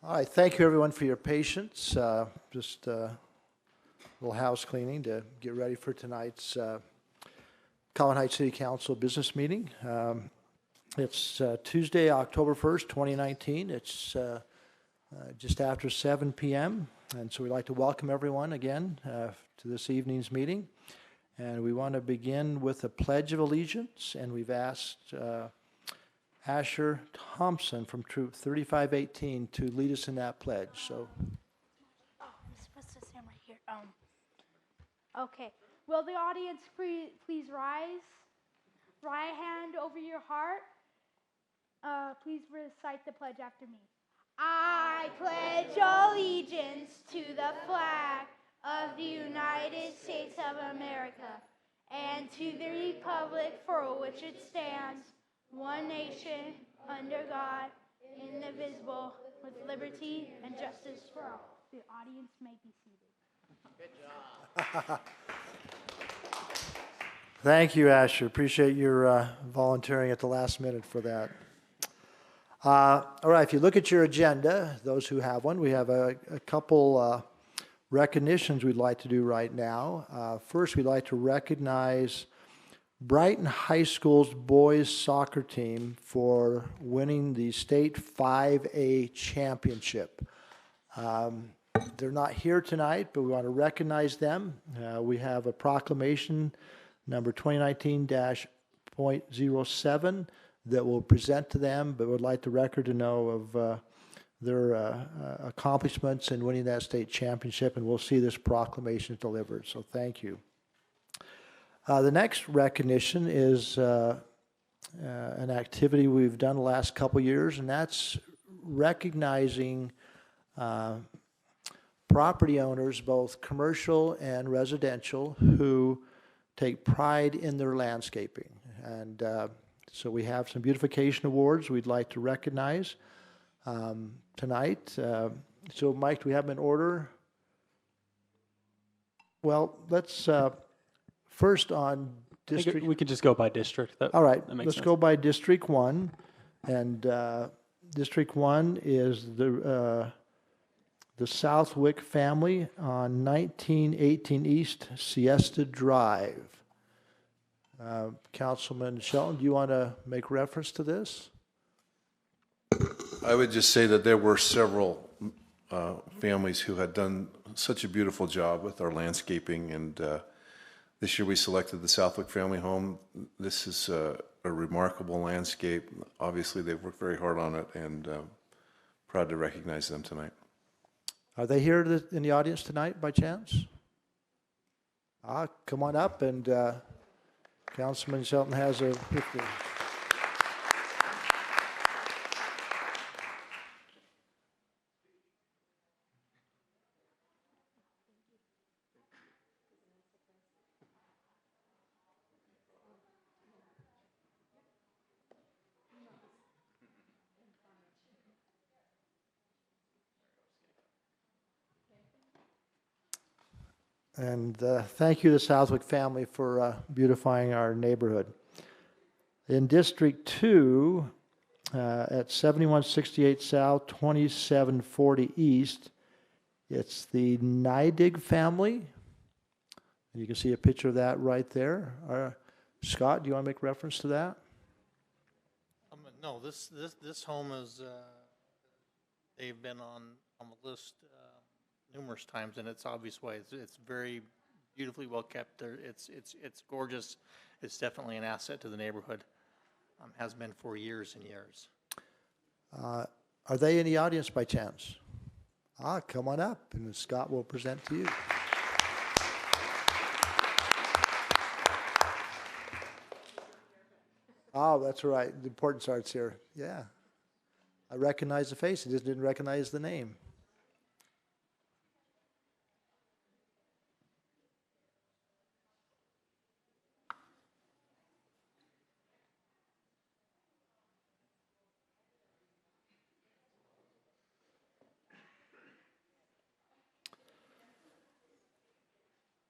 All right, thank you everyone for your patience. Just a little house cleaning to get ready for tonight's Collin Heights City Council business meeting. It's Tuesday, October 1st, 2019. It's just after 7 p.m. And so we'd like to welcome everyone again to this evening's meeting. And we want to begin with a Pledge of Allegiance, and we've asked Asher Thompson from Troop 3518 to lead us in that pledge. So, I'm supposed to stand right here. Okay. Will the audience please rise? Right hand over your heart. Please recite the pledge after me. I pledge allegiance to the flag of the United States of America and to the republic for which it stands, one nation, under God, indivisible, with liberty and justice for all. The audience may be seated. good job. Thank you, Asher. Appreciate your volunteering at the last minute for that. All right, if you look at your agenda, those who have one, we have a couple recognitions we'd like to do right now. First, we'd like to recognize Brighton High School's boys soccer team for winning the state 5A championship. They're not here tonight, but we want to recognize them. We have a proclamation number 2019-.07 that we'll present to them, but would like the record to know of their accomplishments in winning that state championship, and we'll see this proclamation delivered. So thank you. The next recognition is an activity we've done the last couple years, and that's recognizing property owners, both commercial and residential, who take pride in their landscaping. And so we have some beautification awards we'd like to recognize tonight. So Mike, do we have them in order? Well, let's first on district. We could just go by district. All right, let's sense. go by District 1. And District 1 is the Southwick family on 1918 East Siesta Drive. Councilman Shelton, do you want to make reference to this? I would just say that there were several families who had done such a beautiful job with our landscaping, and this year we selected the Southwick family home. This is a remarkable landscape. Obviously, they've worked very hard on it, and proud to recognize them tonight. Are they here in the audience tonight by chance? Come on up, and Councilman Shelton has a picture. And thank you to the Southwick family for beautifying our neighborhood. In District 2, at 7168 South, 2740 East, it's the Neidig family. You can see a picture of that right there. Scott, do you want to make reference to that? No, this home is, they've been on the list numerous times, and it's obvious ways. It's very beautifully well kept. It's gorgeous. It's definitely an asset to the neighborhood. Has been for years and years. Are they in the audience by chance? Come on up, and Scott will present to you. Oh, that's right. The important part's here. Yeah. I recognize the face. I just didn't recognize the name.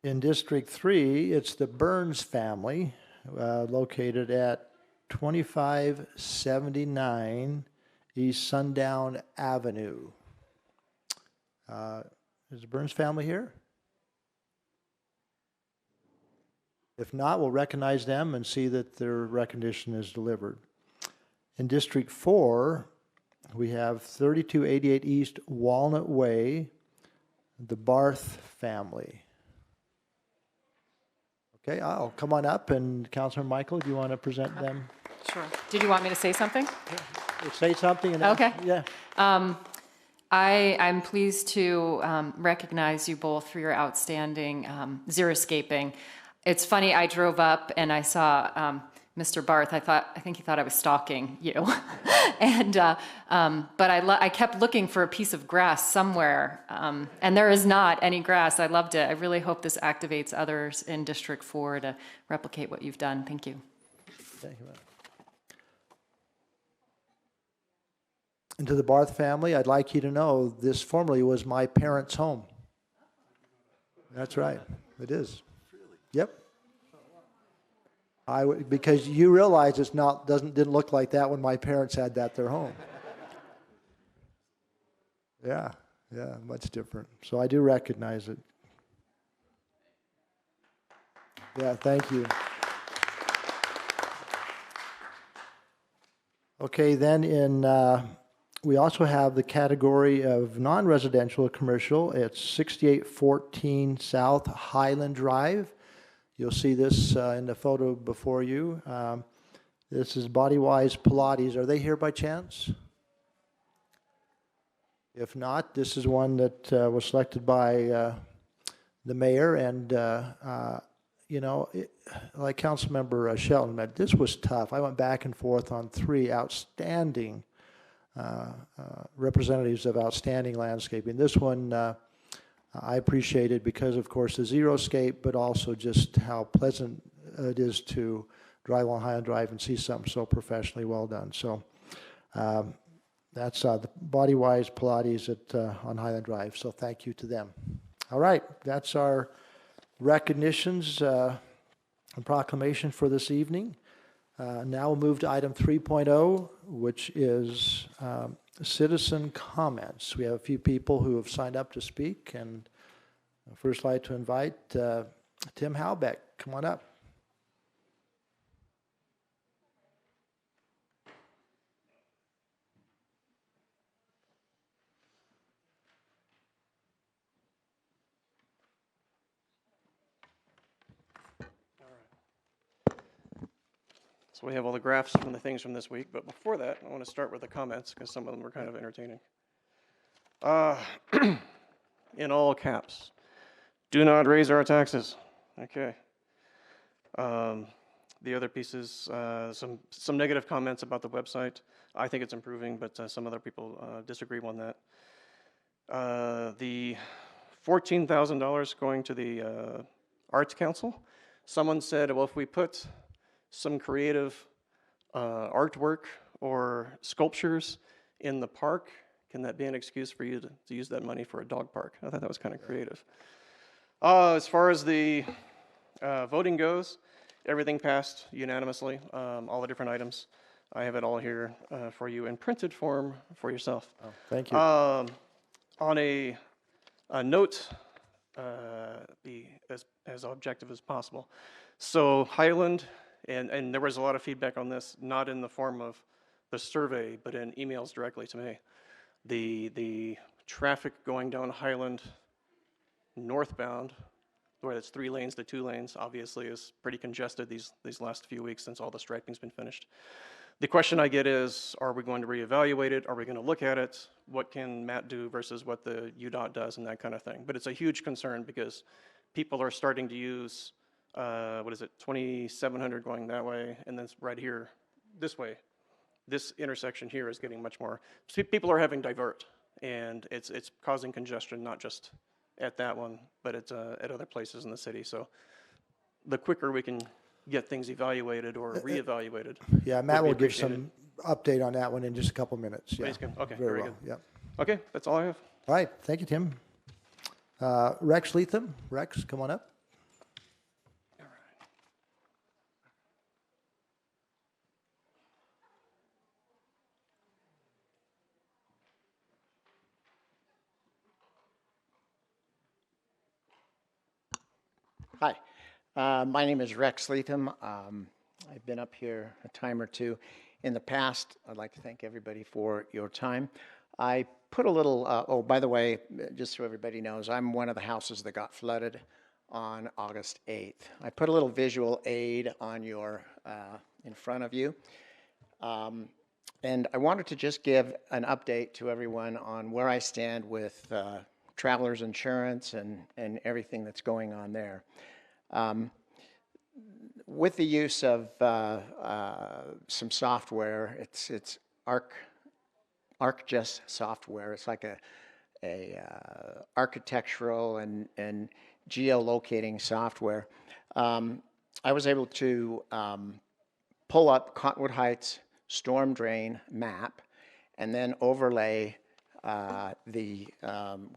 In District 3, it's the Burns family, located at 2579 East Sundown Avenue. Is the Burns family here? If not, we'll recognize them and see that their recognition is delivered. In District 4, we have 3288 East Walnut Way, the Barth family. Okay, I'll come on up, and Councilor Michael, do you want to present them? Sure. Did you want me to say something? Say something and then, Okay. yeah. I'm pleased to recognize you both for your outstanding xeriscaping. It's funny, I drove up and I saw Mr. Barth. I think he thought I was stalking you. And but I kept looking for a piece of grass somewhere, and there is not any grass. I loved it. I really hope this activates others in District 4 to replicate what you've done. Thank you. Thank you. And to the Barth family, I'd like you to know this formerly was my parents' home. That's right. It is. Yep. Because you realize it's not didn't look like that when my parents had their home. Yeah, much different. So I do recognize it. Yeah, thank you. Okay, then we also have the category of non-residential commercial. It's 6814 South Highland Drive. You'll see this in the photo before you. This is Bodywise Pilates. Are they here by chance? If not, this is one that was selected by the mayor, and like Councilmember Shelton said, this was tough. I went back and forth on 3 outstanding representatives of outstanding landscaping. This one I appreciated because, of course, the xeriscape, but also just how pleasant it is to drive along Highland Drive and see something so professionally well done. So that's the Bodywise Pilates on Highland Drive. So thank you to them. All right, that's our recognitions and proclamation for this evening. Now we'll move to item 3.0, which is citizen comments. We have a few people who have signed up to speak, and I'd first like to invite Tim Halbeck. Come on up. So we have all the graphs from the things from this week, but before that, I want to start with the comments because some of them were kind of entertaining. In all caps, do not raise our taxes. Okay. The other pieces, some negative comments about the website. I think it's improving, but some other people disagree on that. The $14,000 going to the Arts Council. Someone said, well, if we put some creative artwork or sculptures in the park, can that be an excuse for you to use that money for a dog park? I thought that was kind of creative. As far as the voting goes, everything passed unanimously, all the different items. I have it all here for you in printed form for yourself. Oh, thank you. On a note, be as objective as possible. So Highland, and there was a lot of feedback on this, not in the form of the survey, but in emails directly to me. The traffic going down Highland northbound, where it's 3 lanes to 2 lanes, obviously is pretty congested these last few weeks since all the striping's been finished. The question I get is, are we going to reevaluate it? Are we going to look at it? What can Matt do versus what the UDOT does and that kind of thing? But it's a huge concern because people are starting to use 2700 going that way, and then right here, this way. This intersection here is getting much more, people are having divert, and it's causing congestion, not just at that one, but it's at other places in the city. So the quicker we can get things evaluated or reevaluated. Yeah, Matt will give some update on that one in just a couple minutes. Yeah. Okay, very good. Yep. Okay, that's all I have. All right, thank you, Tim. Rex Leatham. Rex, come on up. Hi, my name is Rex Leatham. I've been up here a time or two in the past. I'd like to thank everybody for your time. I put a little, oh, by the way, just so everybody knows, I'm one of the houses that got flooded on August 8th. I put a little visual aid on your, in front of you. And I wanted to just give an update to everyone on where I stand with travelers insurance and everything that's going on there. With the use of some software, it's ArcGIS software. It's like a architectural and geolocating software. I was able to pull up Cottonwood Heights storm drain map and then overlay the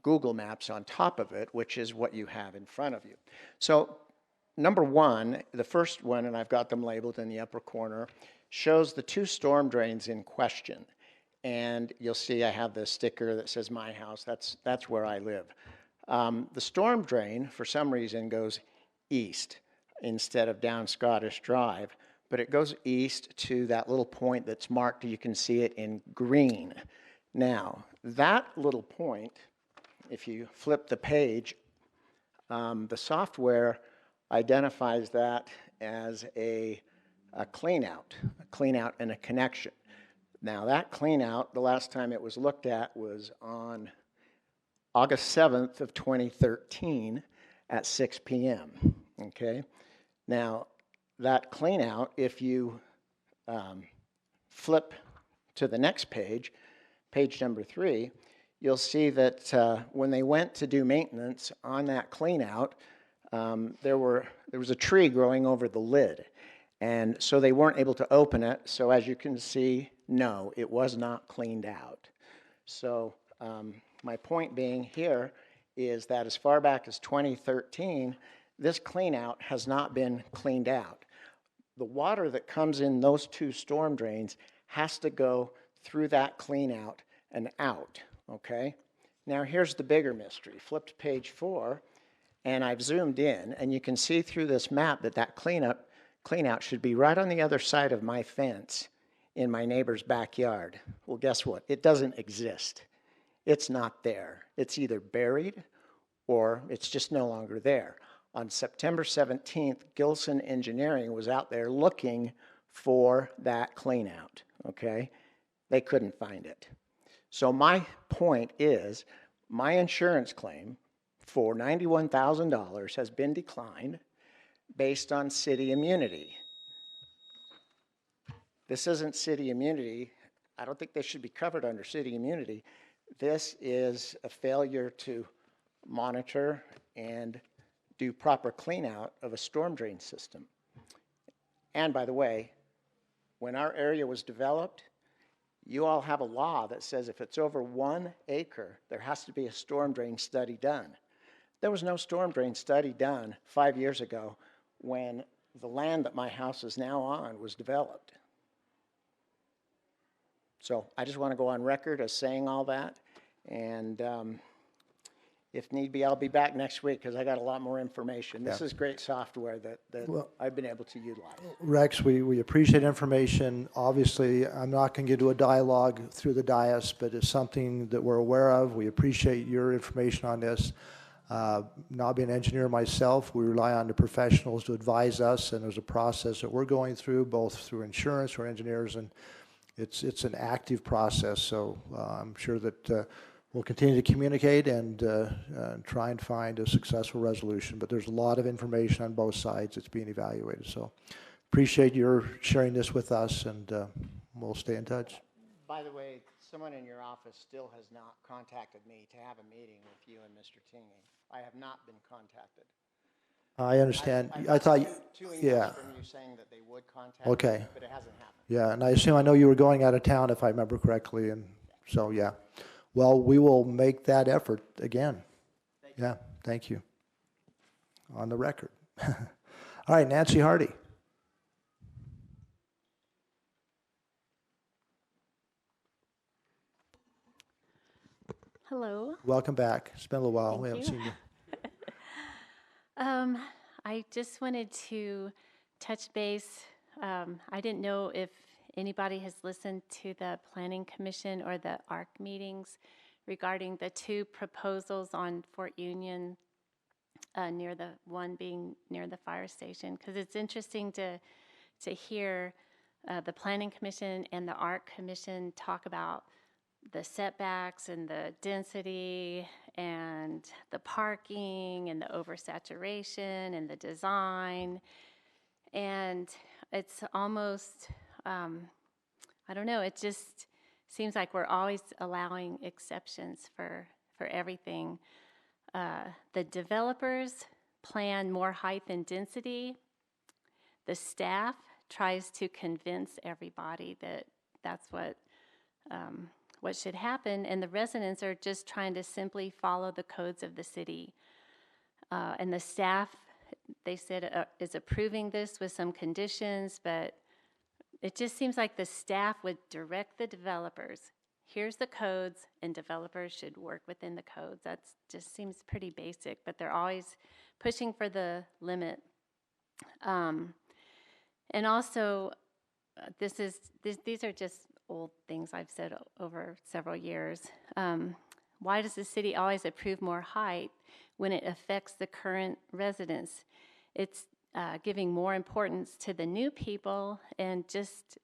Google Maps on top of it, which is what you have in front of you. So number one, the first one, and I've got them labeled in the upper corner, shows the 2 storm drains in question. And you'll see I have the sticker that says my house. That's where I live. The storm drain, for some reason, goes east instead of down Scottish Drive, but it goes east to that little point that's marked. You can see it in green. Now, that little point, if you flip the page, the software identifies that as a clean out and a connection. Now, that clean out, the last time it was looked at was on August 7th of 2013 at 6 p.m., okay? Now, that clean out, if you flip to the next page, page number 3, you'll see that when they went to do maintenance on that clean out, there was a tree growing over the lid. And so they weren't able to open it. So as you can see, no, it was not cleaned out. So my point being here is that as far back as 2013, this clean out has not been cleaned out. The water that comes in those 2 storm drains has to go through that clean out and out, okay? Now here's the bigger mystery. Flip to page 4, and I've zoomed in, and you can see through this map that that clean out should be right on the other side of my fence in my neighbor's backyard. Well, guess what? It doesn't exist. It's not there. It's either buried or it's just no longer there. On September 17th, Gilson Engineering was out there looking for that clean out, okay? They couldn't find it. So my point is, my insurance claim for $91,000 has been declined based on city immunity. This isn't city immunity. I don't think they should be covered under city immunity. This is a failure to monitor and do proper clean out of a storm drain system. And by the way, when our area was developed, you all have a law that says if it's over 1 acre, there has to be a storm drain study done. There was no storm drain study done 5 years ago when the land that my house is now on was developed. So I just want to go on record as saying all that. And if need be, I'll be back next week because I got a lot more information. This is great software that I've been able to utilize. Rex, we appreciate information. Obviously, I'm not going to get to a dialogue through the dais, but it's something that we're aware of. We appreciate your information on this. Not being an engineer myself, we rely on the professionals to advise us, and there's a process that we're going through, both through insurance or engineers, and it's an active process. So I'm sure that we'll continue to communicate and try and find a successful resolution. But there's a lot of information on both sides that's being evaluated. So appreciate your sharing this with us, and we'll stay in touch. By the way, someone in your office still has not contacted me to have a meeting with you and Mr. Tingey. I have not been contacted. I understand. I thought, two emails yeah. from you saying that they would contact Okay. me, but it hasn't happened. Yeah, and I know you were going out of town, if I remember correctly, and so, yeah. Well, we will make that effort again. Yeah, thank you. On the record. All right, Nancy Hardy. Hello. Welcome back. It's been a little while. Thank We haven't you. seen you. I just wanted to touch base. I didn't know if anybody has listened to the Planning Commission or the ARC meetings regarding the two proposals on Fort Union, near the one being near the fire station, because it's interesting to hear the Planning Commission and the ARC Commission talk about the setbacks and the density and the parking and the oversaturation and the design. And it's almost, I don't know, it just seems like we're always allowing exceptions for everything. The developers plan more height and density. The staff tries to convince everybody that that's what should happen, and the residents are just trying to simply follow the codes of the city. And the staff, they said, is approving this with some conditions, but it just seems like the staff would direct the developers. Here's the codes, and developers should work within the codes. That just seems pretty basic, but they're always pushing for the limit. And also, these are just old things I've said over several years. Why does the city always approve more height when it affects the current residents? It's giving more importance to the new people and just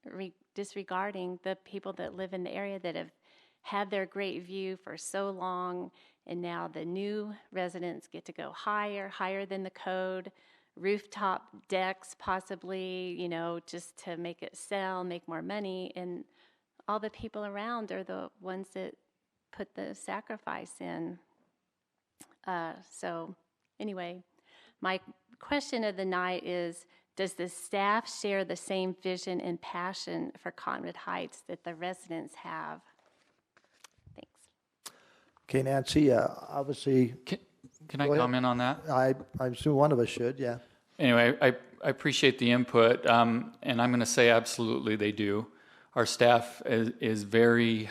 disregarding the people that live in the area that have had their great view for so long, and now the new residents get to go higher than the code, rooftop decks possibly, you know, just to make it sell, make more money, and all the people around are the ones that put the sacrifice in. So anyway, my question of the night is, does the staff share the same vision and passion for Cottonwood Heights that the residents have? Thanks. Okay, Nancy, obviously, Can I Go ahead. comment on that? I assume one of us should, yeah. Anyway, I appreciate the input, and I'm going to say absolutely they do. Our staff is very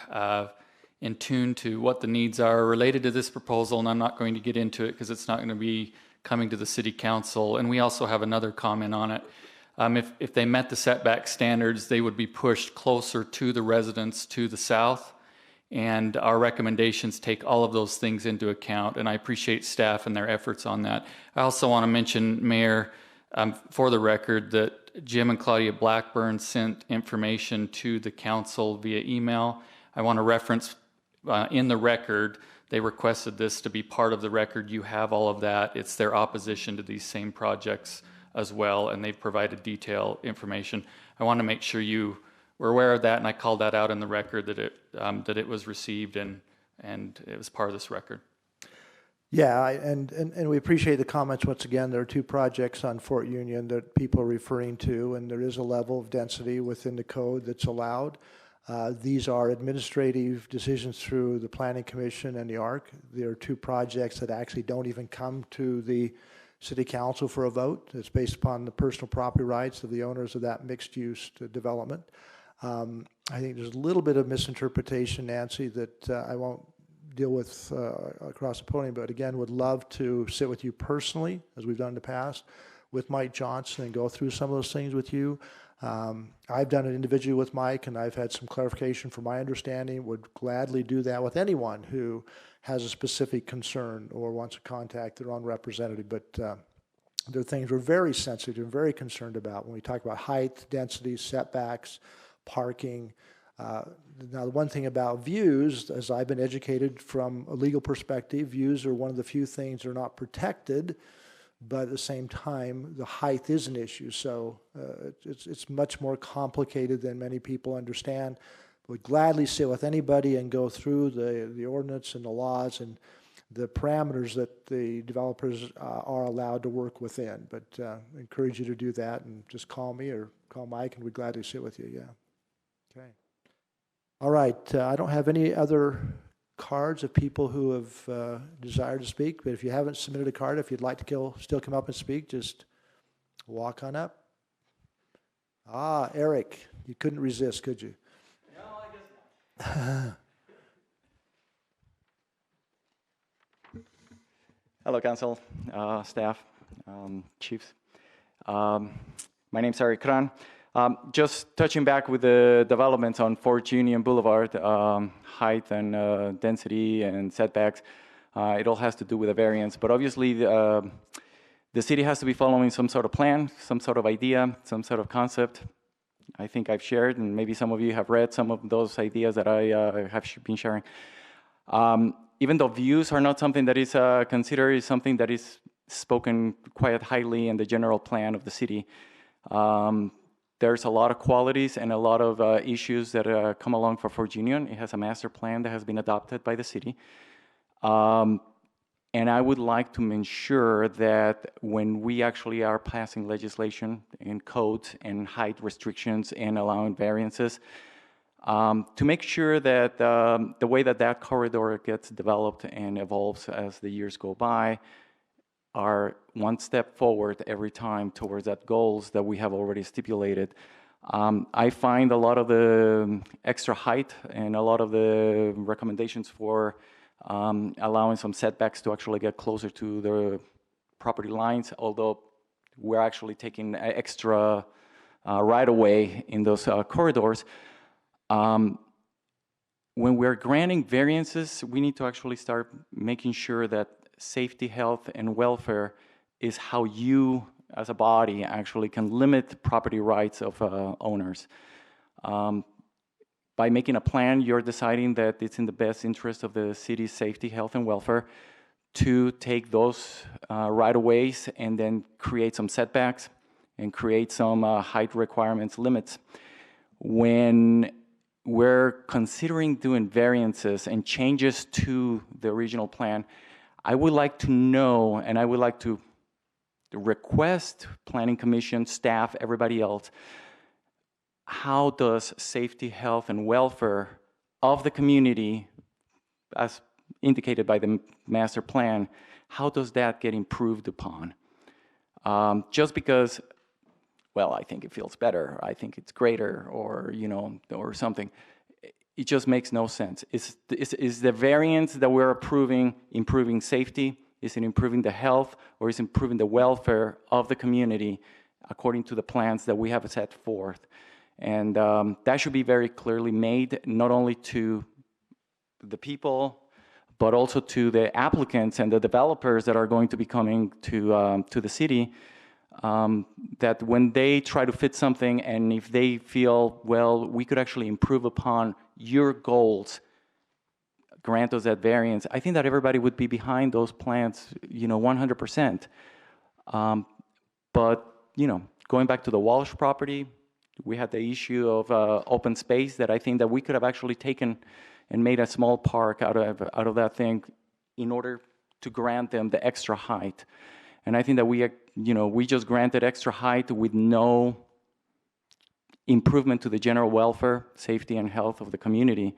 in tune to what the needs are related to this proposal, and I'm not going to get into it because it's not going to be coming to the city council. And we also have another comment on it. If they met the setback standards, they would be pushed closer to the residents to the south. And our recommendations take all of those things into account, and I appreciate staff and their efforts on that. I also want to mention, Mayor, for the record, that Jim and Claudia Blackburn sent information to the council via email. I want to reference in the record, they requested this to be part of the record. You have all of that. It's their opposition to these same projects as well, and they've provided detailed information. I want to make sure you were aware of that, and I called that out in the record that it was received and it was part of this record. Yeah, and we appreciate the comments. Once again, there are two projects on Fort Union that people are referring to, and there is a level of density within the code that's allowed. These are administrative decisions through the Planning Commission and the ARC. There are two projects that actually don't even come to the City Council for a vote. It's based upon the personal property rights of the owners of that mixed-use development. I think there's a little bit of misinterpretation, Nancy, that I won't deal with across the podium, but again, would love to sit with you personally, as we've done in the past, with Mike Johnson and go through some of those things with you. I've done it individually with Mike, and I've had some clarification from my understanding. Would gladly do that with anyone who has a specific concern or wants to contact their own representative. But there are things we're very sensitive and very concerned about when we talk about height, density, setbacks, parking. Now, the one thing about views, as I've been educated from a legal perspective, views are one of the few things that are not protected, but at the same time, the height is an issue. So it's much more complicated than many people understand. Would gladly sit with anybody and go through the ordinance and the laws and the parameters that the developers are allowed to work within. But I encourage you to do that, and just call me or call Mike, and we'd gladly sit with you, yeah. Okay. All right, I don't have any other cards of people who have desired to speak, but if you haven't submitted a card, if you'd like to still come up and speak, just walk on up. Ah, Eric, you couldn't resist, could you? No, I guess not. Hello, Council, staff. Chiefs. My name's Eric Kran. Just touching back with the developments on 4th Union Boulevard, height and density and setbacks, it all has to do with a variance. But obviously, the city has to be following some sort of plan, some sort of idea, some sort of concept. I think I've shared, and maybe some of you have read some of those ideas that I have been sharing. Even though views are not something that is considered, is something that is spoken quite highly in the general plan of the city. There's a lot of qualities and a lot of issues that come along for 4th Union. It has a master plan that has been adopted by the city. And I would like to ensure that when we actually are passing legislation and codes and height restrictions and allowing variances, to make sure that the way that that corridor gets developed and evolves as the years go by are one step forward every time towards that goals that we have already stipulated. I find a lot of the extra height and a lot of the recommendations for allowing some setbacks to actually get closer to the property lines, although we're actually taking extra right-of-way in those corridors. When we're granting variances, we need to actually start making sure that safety, health, and welfare is how you, as a body, actually can limit property rights of owners. By making a plan, you're deciding that it's in the best interest of the city's safety, health, and welfare to take those right-of-ways and then create some setbacks and create some height requirements limits. When we're considering doing variances and changes to the original plan, I would like to know, and I would like to request Planning Commission, staff, everybody else, how does safety, health, and welfare of the community, as indicated by the master plan, how does that get improved upon? Just because, well, I think it feels better, I think it's greater, or, you know, or something, it just makes no sense. Is the variance that we're approving improving safety? Is it improving the health, or is it improving the welfare of the community according to the plans that we have set forth? And that should be very clearly made, not only to the people, but also to the applicants and the developers that are going to be coming to the city, that when they try to fit something, and if they feel, well, we could actually improve upon your goals, grant us that variance, I think that everybody would be behind those plans, you know, 100%. But, you know, going back to the Walsh property, we had the issue of open space that I think that we could have actually taken and made a small park out of that thing in order to grant them the extra height. And I think that we just granted extra height with no improvement to the general welfare, safety, and health of the community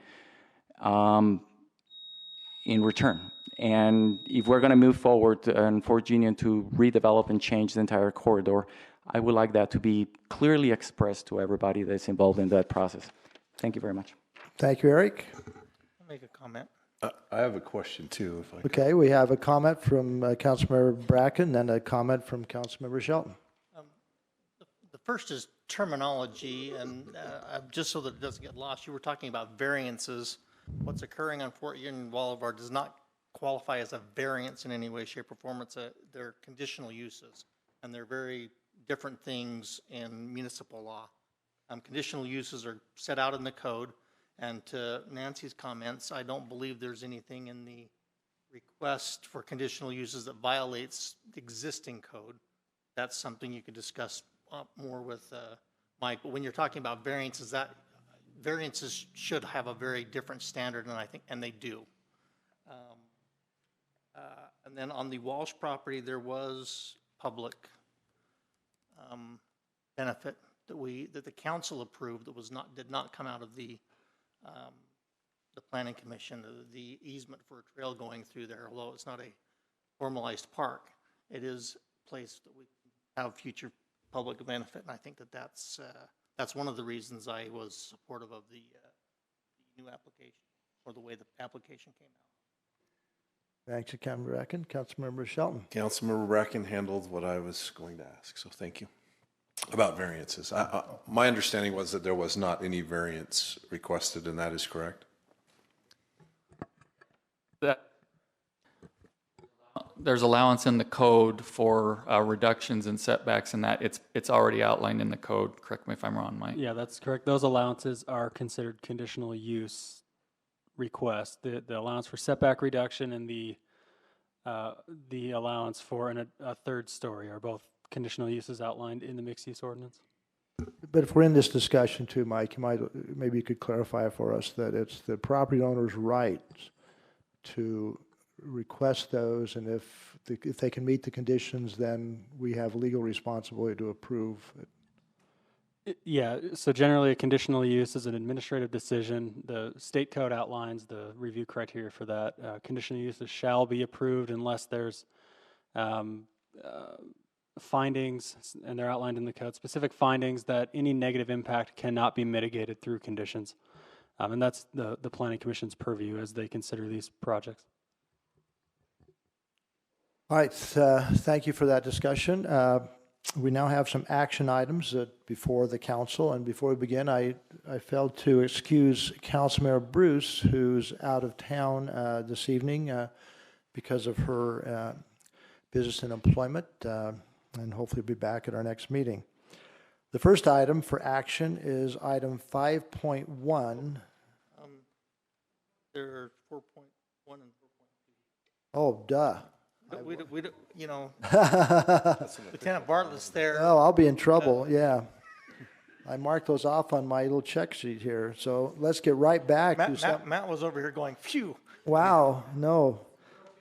in return. And if we're going to move forward on 4th Union to redevelop and change the entire corridor, I would like that to be clearly expressed to everybody that's involved in that process. Thank you very much. Thank you, Eric. I'll make a comment. I have a question too, if I could. Okay, we have a comment from Councilmember Bracken and a comment from Councilmember Shelton. The first is terminology, and just so that it doesn't get lost, you were talking about variances. What's occurring on 4th Union Boulevard does not qualify as a variance in any way, shape, or form. They're conditional uses, and they're very different things in municipal law. Conditional uses are set out in the code, and to Nancy's comments, I don't believe there's anything in the request for conditional uses that violates the existing code. That's something you could discuss more with Mike. But when you're talking about variances, that variances should have a very different standard, and I think, and they do. And then on the Walsh property, there was public benefit that the council approved that did not come out of the planning commission, the easement for a trail going through there. Although it's not a formalized park, it is a place that we have future public benefit, and I think that that's one of the reasons I was supportive of the new application, or the way the application came out. Thanks, Councilmember Bracken. Councilmember Shelton. Councilmember Bracken handled what I was going to ask, so thank you. About variances. My understanding was that there was not any variance requested, and that is correct? There's allowance in the code for reductions and setbacks, and that it's already outlined in the code. Correct me if I'm wrong, Mike. Yeah, that's correct. Those allowances are considered conditional use requests. The allowance for setback reduction and the allowance for a third story are both conditional uses outlined in the mixed use ordinance. But if we're in this discussion too, Mike, maybe you could clarify for us that it's the property owner's right to request those, and if they can meet the conditions, then we have legal responsibility to approve it. Yeah, so generally a conditional use is an administrative decision. The state code outlines the review criteria for that. Conditional uses shall be approved unless there's findings, and they're outlined in the code, specific findings that any negative impact cannot be mitigated through conditions. And that's the Planning Commission's purview as they consider these projects. All right, thank you for that discussion. We now have some action items before the council, and before we begin, I failed to excuse Councilmember Bruce, who's out of town this evening because of her business and employment, and hopefully be back at our next meeting. The first item for action is item 5.1. There are 4.1 and 4.2. Oh, duh. We don't, Lieutenant Bartlett's there. Oh, I'll be in trouble, yeah. I marked those off on my little check sheet here, so let's get right back to Matt was over here going, phew. Wow, no.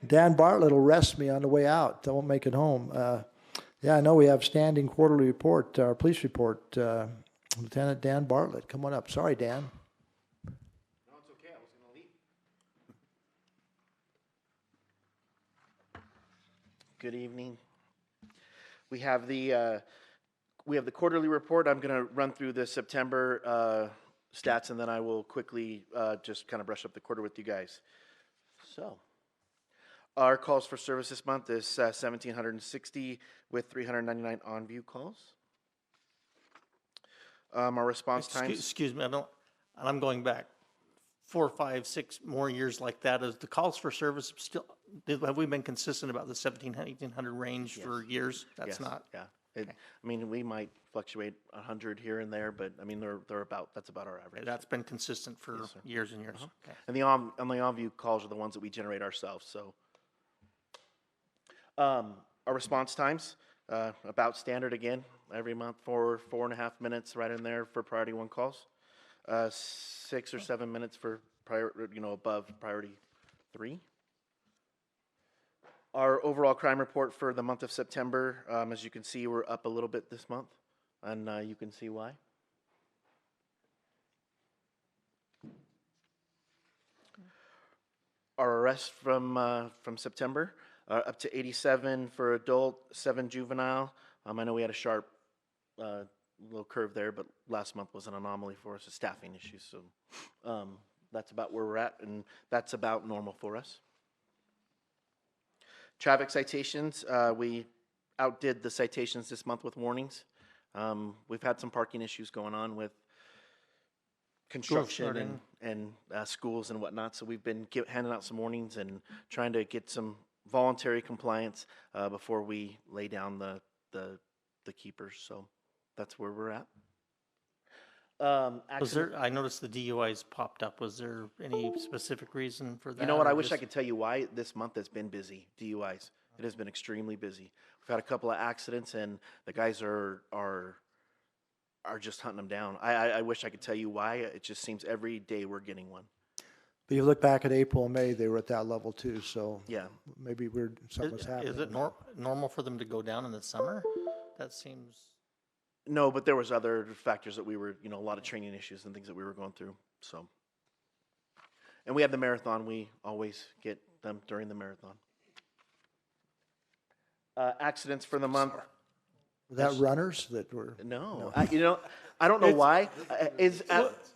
Dan Bartlett will arrest me on the way out. I won't make it home. Yeah, I know we have standing quarterly report, our police report. Lieutenant Dan Bartlett, come on up. Sorry, Dan. No, it's okay. I was going to leave. Good evening. We have the quarterly report. I'm going to run through the September stats, and then I will quickly just kind of brush up the quarter with you guys. So, our calls for service this month is 1,760 with 399 on-view calls. Our response times. Excuse me, I'm going back 4, 5, 6 more years like that. Is the calls for service still? Have we been consistent about the 1,700, 1,800 range for years? That's not. Yeah. I mean, we might fluctuate 100 here and there, but I mean, that's about our average. That's been consistent for years and years. Okay. And the on-view calls are the ones that we generate ourselves. So, our response times about standard again every month, 4.5 minutes right in there for priority 1 calls, 6 or 7 minutes for above priority 3. Our overall crime report for the month of September, as you can see, we're up a little bit this month, and you can see why. Our arrests from September up to 87 for adult, 7 juvenile. I know we had a sharp little curve there, but last month was an anomaly for us, a staffing issue. So that's about where we're at, and that's about normal for us. Traffic citations, we outdid the citations this month with warnings. We've had some parking issues going on with construction and schools and whatnot, so we've been handing out some warnings and trying to get some voluntary compliance before we lay down the keepers. So that's where we're at. I noticed the DUIs popped up. Was there any specific reason for that? You know what? I wish I could tell you why this month has been busy. DUIs. It has been extremely busy. We've had a couple of accidents, and the guys are just hunting them down. I wish I could tell you why. It just seems every day we're getting one. But you look back at April and May, they were at that level too, so yeah, maybe something was happening. Is it normal for them to go down in the summer? That seems... No, but there was other factors that we were, a lot of training issues and things that we were going through. So, and we have the marathon. We always get them during the marathon. Accidents for the month. Were that runners that were? No. I don't know why.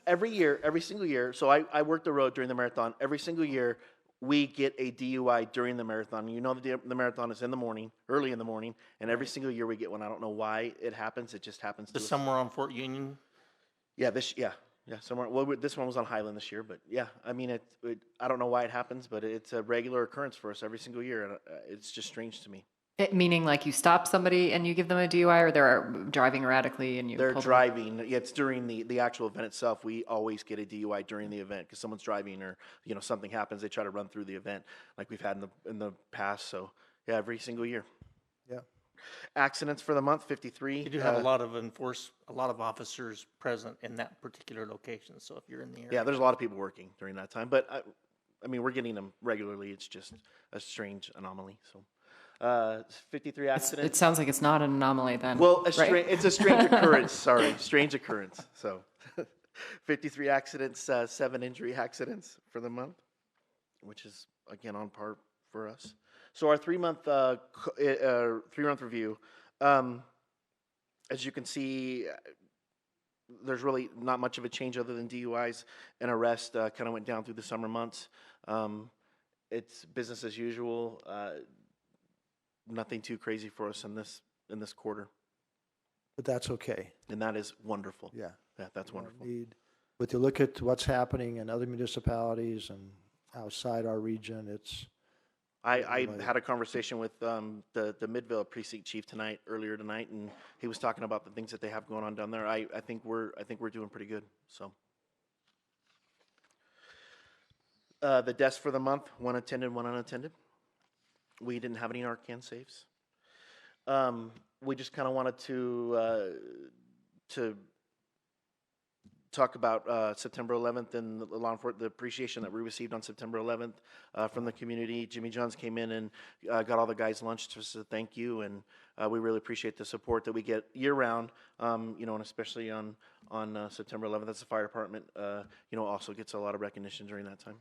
Every year, every single year. So I work the road during the marathon. Every single year, we get a DUI during the marathon. You know, the marathon is in the morning, early in the morning, and every single year we get one. I don't know why it happens. It just happens to Just us. somewhere on Fort Union? Yeah, somewhere. Well, this one was on Highland this year, but yeah, I mean, I don't know why it happens, but it's a regular occurrence for us every single year, and it's just strange to me. Meaning like you stop somebody and you give them a DUI, or they're driving erratically and you They're pull them? driving. Yeah, it's during the actual event itself. We always get a DUI during the event because someone's driving or something happens. They try to run through the event like we've had in the past. So yeah, every single year. Yeah. Accidents for the month 53. You do have a lot of officers present in that particular location. So if you're in the area. Yeah, there's a lot of people working during that time, but I mean, we're getting them regularly. It's just a strange anomaly. So. 53 accidents. It sounds like it's not an anomaly then. Well, right? it's a strange occurrence. Sorry, strange occurrence. So, 53 accidents, 7 injury accidents for the month, which is again on par for us. So our 3-month review, as you can see, there's really not much of a change other than DUIs and arrests. Kind of went down through the summer months. It's business as usual. Nothing too crazy for us in this quarter, But that's okay. and that is wonderful. Yeah. That's wonderful. But you look at what's happening in other municipalities and outside our region, it's. I had a conversation with the Midvale precinct chief earlier tonight, and he was talking about the things that they have going on down there. I think we're doing pretty good. So the deaths for the month: 1 attended, 1 unattended. We didn't have any Narcan saves. We just kind of wanted to talk about September 11th and the appreciation that we received on September 11th from the community. Jimmy Johns came in and got all the guys lunch just to thank you, and we really appreciate the support that we get year round. And especially on September 11th, as the fire department, also gets a lot of recognition during that time.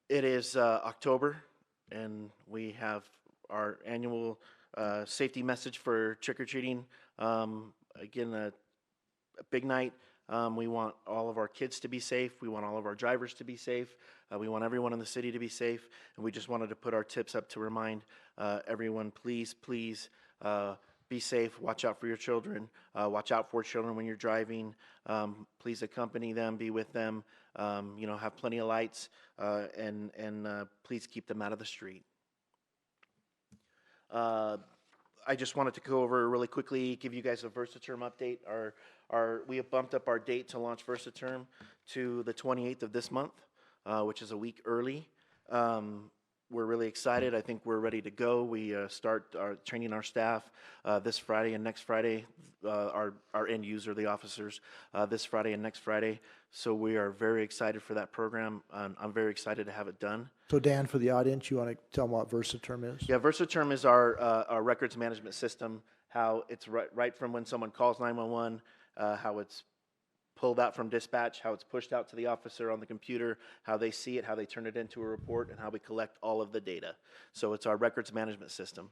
It is October, and we have our annual safety message for trick-or-treating. Again, a big night. We want all of our kids to be safe. We want all of our drivers to be safe. We want everyone in the city to be safe. And we just wanted to put our tips up to remind everyone, please be safe. Watch out for your children. Watch out for children when you're driving. Please accompany them, be with them. Have plenty of lights, and please keep them out of the street. I just wanted to go over really quickly, give you guys a Versaterm update. We have bumped up our date to launch Versaterm to the 28th of this month, which is a week early. We're really excited. I think we're ready to go. We start training our staff this Friday and next Friday, our end user, the officers, this Friday and next Friday. So we are very excited for that program. I'm very excited to have it done. So Dan, for the audience, you want to tell them what Versaterm is? Yeah, Versaterm is our records management system, how it's right from when someone calls 911, how it's pulled out from dispatch, how it's pushed out to the officer on the computer, how they see it, how they turn it into a report, and how we collect all of the data. So it's our records management system,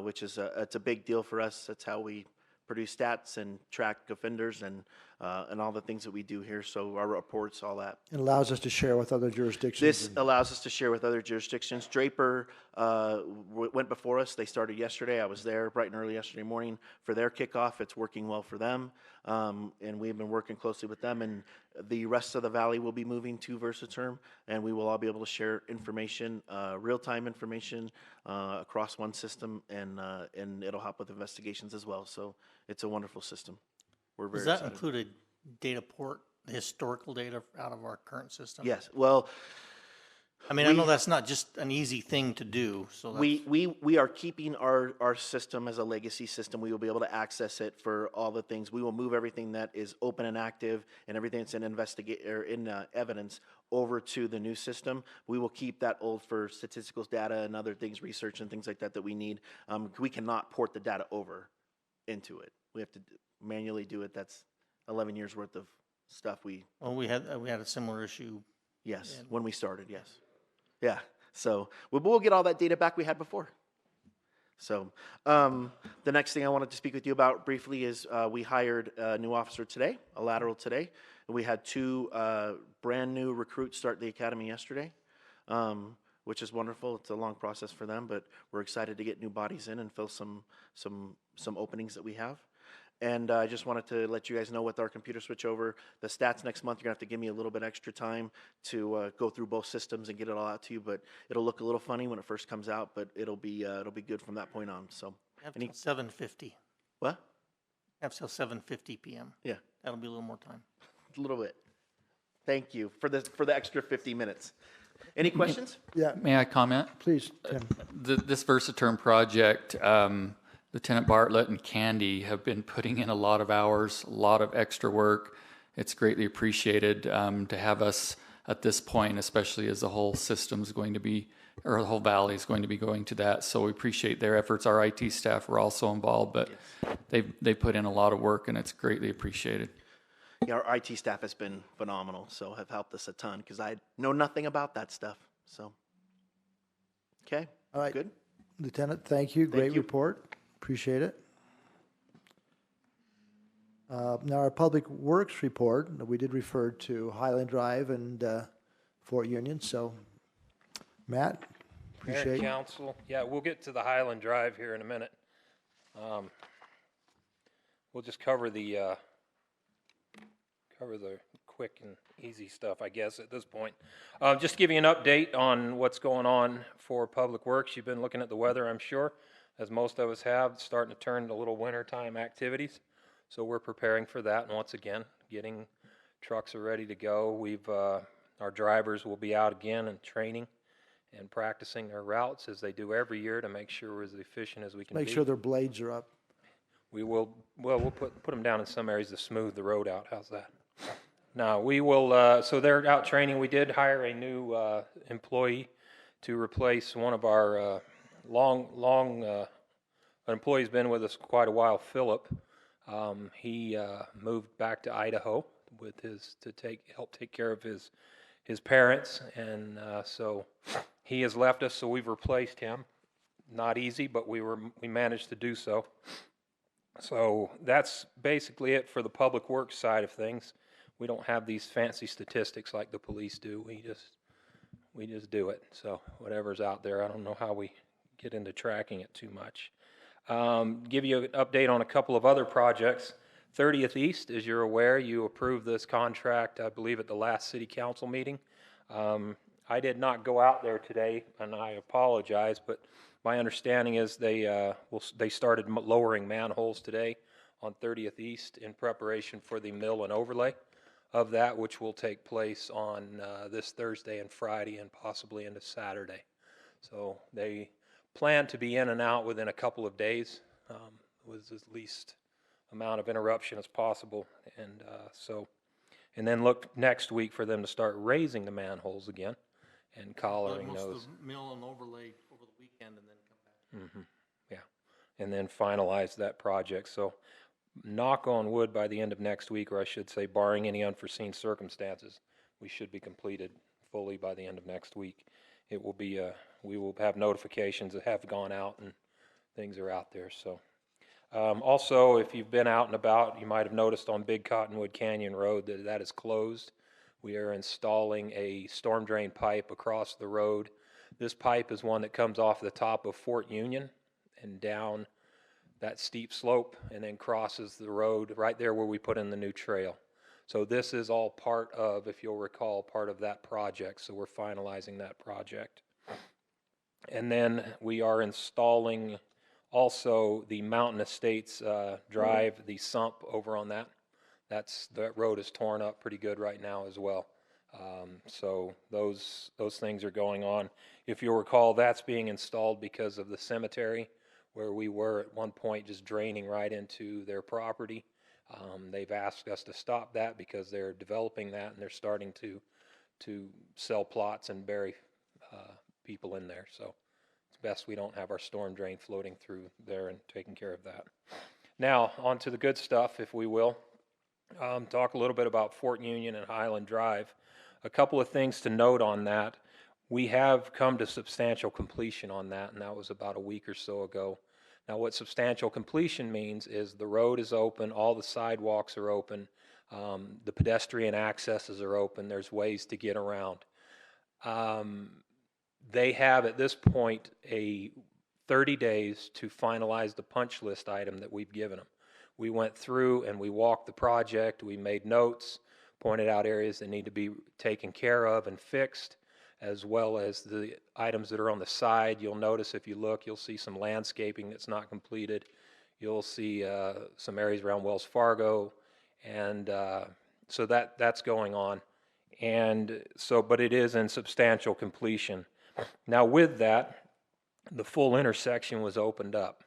which is it's a big deal for us. That's how we produce stats and track offenders and all the things that we do here. So our reports, all that. It allows us to share with other jurisdictions. This allows us to share with other jurisdictions. Draper went before us. They started yesterday. I was there bright and early yesterday morning for their kickoff. It's working well for them, and we've been working closely with them. And the rest of the valley will be moving to Versaterm, and we will all be able to share information, real-time information across one system, and it'll help with investigations as well. So it's a wonderful system. We're very Does that excited. include a data port, the historical data out of our current system? Yes. Well, I mean, I know that's not just an easy thing to do. So we are keeping our system as a legacy system. We will be able to access it for all the things. We will move everything that is open and active and everything that's in evidence over to the new system. We will keep that old for statistical data and other things, research and things like that we need. We cannot port the data over into it. We have to manually do it. That's 11 years worth of stuff. Well, we had a similar issue. Yes, when we started, yes. Yeah, so we'll get all that data back we had before. So the next thing I wanted to speak with you about briefly is we hired a new officer today, a lateral today. We had 2 brand new recruits start the academy yesterday, which is wonderful. It's a long process for them, but we're excited to get new bodies in and fill some openings that we have. And I just wanted to let you guys know with our computer switchover, the stats next month, you're going to have to give me a little bit extra time to go through both systems and get it all out to you. But it'll look a little funny when it first comes out, but it'll be good from that point on. So, Have till 7:50. what? Have till 7:50 p.m. Yeah, That'll be a little more time. a little bit. Thank you for the extra 50 minutes. Any questions? Yeah, May I comment? please, Tim. This Versaterm project, Lieutenant Bartlett and Candy have been putting in a lot of hours, a lot of extra work. It's greatly appreciated to have us at this point, especially as the whole system's going to be, or the whole valley is going to be going to that. So we appreciate their efforts. Our IT staff are also involved, but they put in a lot of work, and it's greatly appreciated. Yeah, our IT staff has been phenomenal, so have helped us a ton because I know nothing about that stuff. So, okay, All right. good. Lieutenant, thank you. Great you. report. Appreciate it. Now, our Public Works report, we did refer to Highland Drive and Fort Union, so Matt, Mayor appreciate and it. council, yeah, we'll get to the Highland Drive here in a minute. We'll just cover the quick and easy stuff, I guess, at this point. Just to give you an update on what's going on for Public Works. You've been looking at the weather, I'm sure, as most of us have. It's starting to turn to little wintertime activities. So we're preparing for that, and once again, getting trucks are ready to go. Our drivers will be out again and training and practicing their routes as they do every year to make sure we're as efficient as we can Make be. sure their blades are up. We will, well, we'll put them down in some areas to smooth the road out. How's that? Now, we will, so they're out training. We did hire a new employee to replace one of our an employee's been with us quite a while, Philip. He moved back to Idaho with help take care of his parents, and so he has left us. So we've replaced him. Not easy, but we managed to do so. So that's basically it for the public works side of things. We don't have these fancy statistics like the police do. We just do it. So whatever's out there, I don't know how we get into tracking it too much. Give you an update on a couple of other projects. 30th East, as you're aware, you approved this contract, I believe, at the last city council meeting. I did not go out there today, and I apologize, but my understanding is they started lowering manholes today on 30th East in preparation for the mill and overlay of that, which will take place on this Thursday and Friday and possibly into Saturday. So they plan to be in and out within a couple of days with the least amount of interruption as possible. And then look next week for them to start raising the manholes again and collaring Most those. of the mill and overlay over the weekend and then come back. Yeah, and then finalize that project. So knock on wood, by the end of next week, or I should say barring any unforeseen circumstances, we should be completed fully by the end of next week. It will be, we will have notifications that have gone out and things are out there. So also, if you've been out and about, you might have noticed on Big Cottonwood Canyon Road that is closed. We are installing a storm drain pipe across the road. This pipe is one that comes off the top of Fort Union and down that steep slope and then crosses the road right there where we put in the new trail. So this is all part of, if you'll recall, part of that project. So we're finalizing that project. And then we are installing also the Mountain Estates Drive, the sump over on that. That road is torn up pretty good right now as well. So those things are going on. If you'll recall, that's being installed because of the cemetery where we were at one point just draining right into their property. They've asked us to stop that because they're developing that and they're starting to sell plots and bury people in there. So it's best we don't have our storm drain floating through there and taking care of that. Now, on to the good stuff, if we will. Talk a little bit about Fort Union and Highland Drive. A couple of things to note on that. We have come to substantial completion on that, and that was about a week or so ago. Now, what substantial completion means is the road is open, all the sidewalks are open, the pedestrian accesses are open, there's ways to get around. They have at this point a 30 days to finalize the punch list item that we've given them. We went through and we walked the project, we made notes, pointed out areas that need to be taken care of and fixed, as well as the items that are on the side. You'll notice if you look, you'll see some landscaping that's not completed. You'll see some areas around Wells Fargo, and so that's going on. And so, but it is in substantial completion. Now with that, the full intersection was opened up.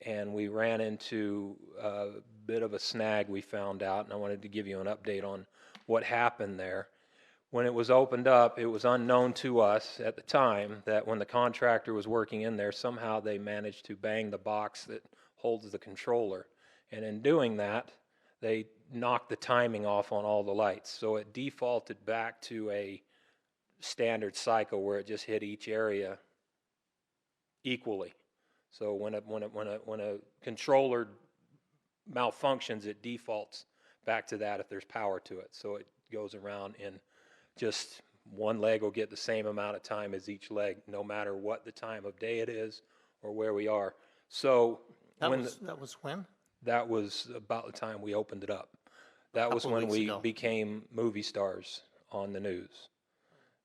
And we ran into a bit of a snag, we found out, and I wanted to give you an update on what happened there. When it was opened up, it was unknown to us at the time that when the contractor was working in there, somehow they managed to bang the box that holds the controller. And in doing that, they knocked the timing off on all the lights. So it defaulted back to a standard cycle where it just hit each area equally. So when a controller malfunctions, it defaults back to that if there's power to it. So it goes around and just one leg will get the same amount of time as each leg, no matter what the time of day it is or where we are. So that was when? That was about the time we opened it up. That was when we became movie stars on the news.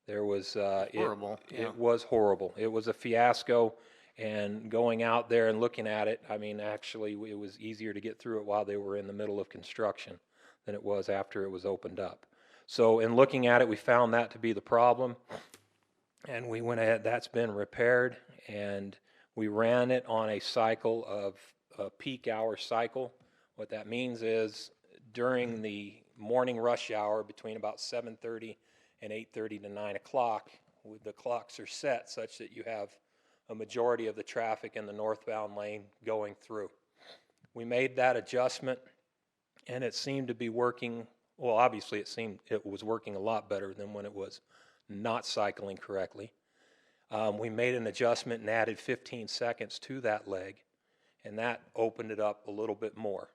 There was horrible. It was horrible. It was a fiasco. And going out there and looking at it, I mean, actually, it was easier to get through it while they were in the middle of construction than it was after it was opened up. So in looking at it, we found that to be the problem. And we went ahead, that's been repaired, and we ran it on a cycle of a peak hour cycle. What that means is during the morning rush hour between about 7:30 and 8:30 to 9 o'clock, the clocks are set such that you have a majority of the traffic in the northbound lane going through. We made that adjustment, and it seemed to be working. Well, obviously it was working a lot better than when it was not cycling correctly. We made an adjustment and added 15 seconds to that leg, and that opened it up a little bit more.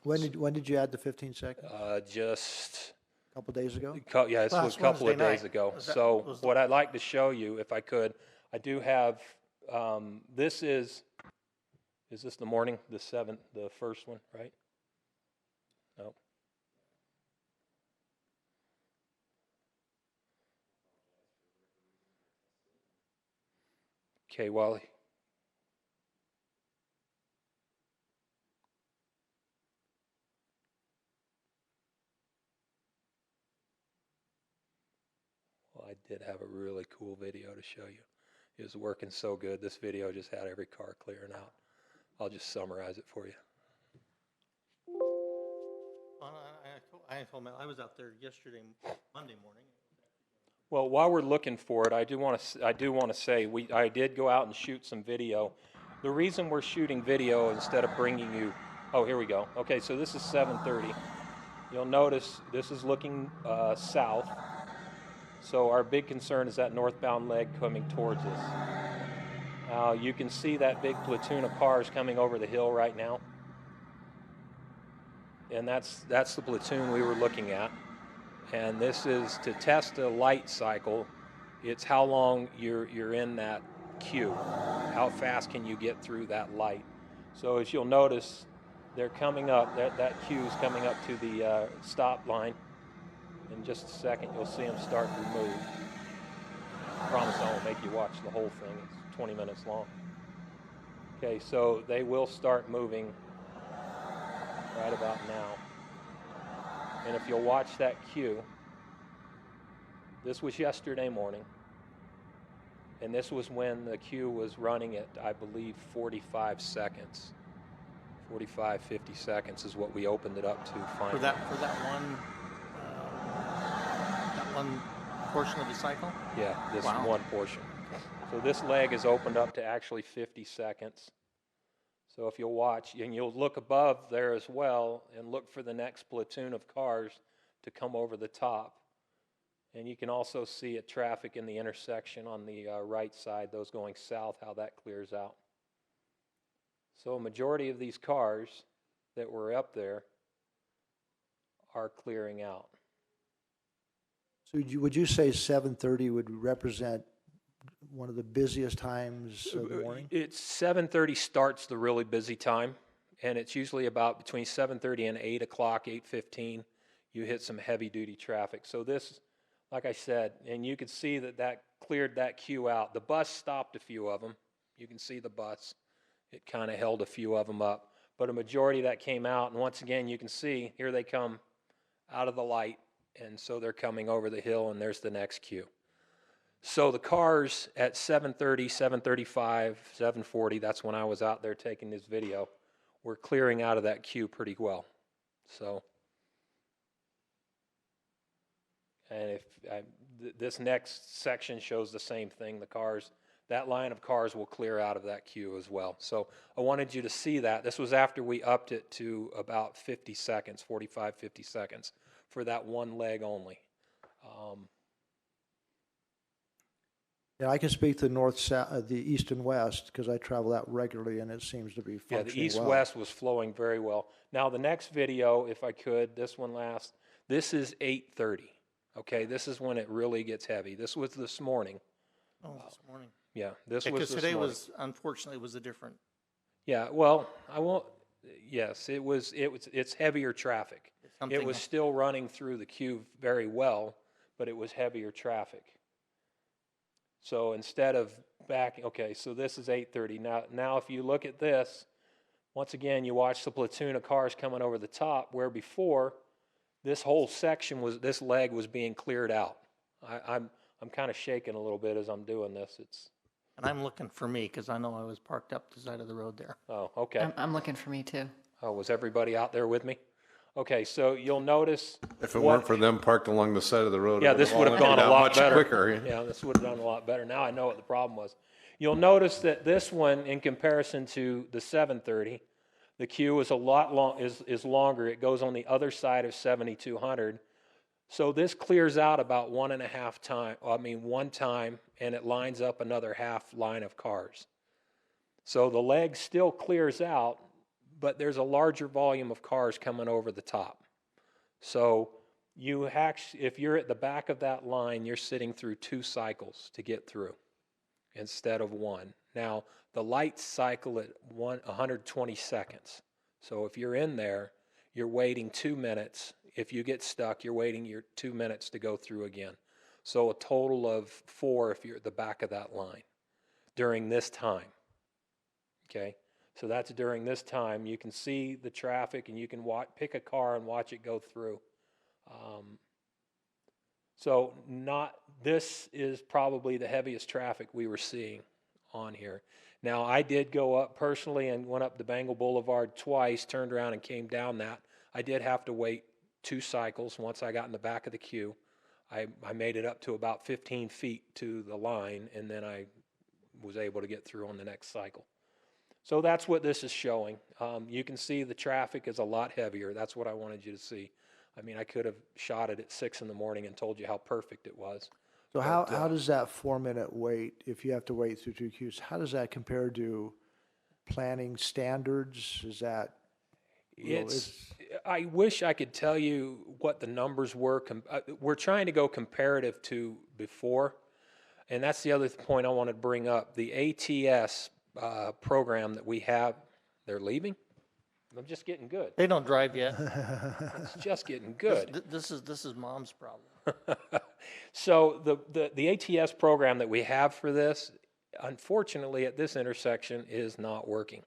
When did you add the 15 seconds? Just a couple days ago? Yeah, this was a couple of days ago. So what I'd like to show you, if I could, I do have, this is this the morning, the first one, right? No. Okay, well, I did have a really cool video to show you. It was working so good. This video just had every car clearing out. I'll just summarize it for you. I told Matt, I was out there yesterday, Monday morning. Well, while we're looking for it, I do want to say I did go out and shoot some video. The reason we're shooting video instead of bringing you, oh, here we go. Okay, so this is 7:30. You'll notice this is looking south. So our big concern is that northbound leg coming towards us. Now you can see that big platoon of cars coming over the hill right now. And that's the platoon we were looking at. And this is to test a light cycle. It's how long you're in that queue. How fast can you get through that light? So as you'll notice, they're coming up, that queue is coming up to the stop line. In just a second, you'll see them start to move. I promise I won't make you watch the whole thing. It's 20 minutes long. Okay, so they will start moving right about now. And if you'll watch that queue, this was yesterday morning, and this was when the queue was running at, I believe, 45 seconds. 45, 50 seconds is what we opened it up to finally. For that one portion of the cycle? Yeah, this one portion. So this leg is opened up to actually 50 seconds. So if you'll watch, and you'll look above there as well, and look for the next platoon of cars to come over the top. And you can also see traffic in the intersection on the right side, those going south, how that clears out. So a majority of these cars that were up there are clearing out. So would you say 7:30 would represent one of the busiest times of the morning? It's 7:30 starts the really busy time, and it's usually about between 7:30 and 8 o'clock, 8:15, you hit some heavy-duty traffic. So this, like I said, and you could see that cleared that queue out. The bus stopped a few of them. You can see the bus. It kind of held a few of them up. But a majority of that came out, and once again, you can see, here they come out of the light, and so they're coming over the hill, and there's the next queue. So the cars at 7:30, 7:35, 7:40, that's when I was out there taking this video, were clearing out of that queue pretty well. So, and this next section shows the same thing. The cars, that line of cars will clear out of that queue as well. So I wanted you to see that. This was after we upped it to about 50 seconds, 45, 50 seconds for that one leg only. Yeah, I can speak to north, south, the east and west because I travel out regularly, and it seems to be functioning Yeah, the east-west was flowing very well. Now, the next video, if I could, this one last, this is 8:30, okay? This is when it really gets heavy. This was this morning. Oh, this morning. Yeah, this was Because this today morning. was, unfortunately, was a different. Yeah, well, I won't, yes, it's heavier traffic. Something It was else. still running through the queue very well, but it was heavier traffic. So instead of back, okay, so this is 8:30. Now if you look at this, once again, you watch the platoon of cars coming over the top, where before this whole section this leg was being cleared out. I'm kind of shaking a little bit as I'm doing this. And I'm looking for me because I know I was parked up the side of the road there. Oh, okay. I'm looking for me too. Oh, was everybody out there with me? Okay, so you'll notice. If it weren't for them parked along the side of the road, Yeah, it this would have all gone a that lot much better. quicker. Yeah, this would have done a lot better. Now I know what the problem was. You'll notice that this one, in comparison to the 7:30, the queue is a lot is longer. It goes on the other side of 7200. So this clears out about one time, and it lines up another half line of cars. So the leg still clears out, but there's a larger volume of cars coming over the top. So if you're at the back of that line, you're sitting through 2 cycles to get through instead of 1. Now, the lights cycle at 120 seconds. So if you're in there, you're waiting 2 minutes. If you get stuck, you're waiting your 2 minutes to go through again. So a total of 4 if you're at the back of that line during this time. Okay? So that's during this time. You can see the traffic, and you can pick a car and watch it go through. This is probably the heaviest traffic we were seeing on here. Now, I did go up personally and went up the Bengal Boulevard twice, turned around and came down that. I did have to wait 2 cycles once I got in the back of the queue. I made it up to about 15 feet to the line, and then I was able to get through on the next cycle. So that's what this is showing. You can see the traffic is a lot heavier. That's what I wanted you to see. I mean, I could have shot it at 6 in the morning and told you how perfect it was. So how does that 4-minute wait, if you have to wait through 2 queues, how does that compare to planning standards? Is that? I wish I could tell you what the numbers were. We're trying to go comparative to before, and that's the other point I want to bring up. The ATS program that we have, they're leaving? I'm just getting good. They don't drive yet. It's just getting good. This is Mom's problem. So the ATS program that we have for this, unfortunately at this intersection, is not working.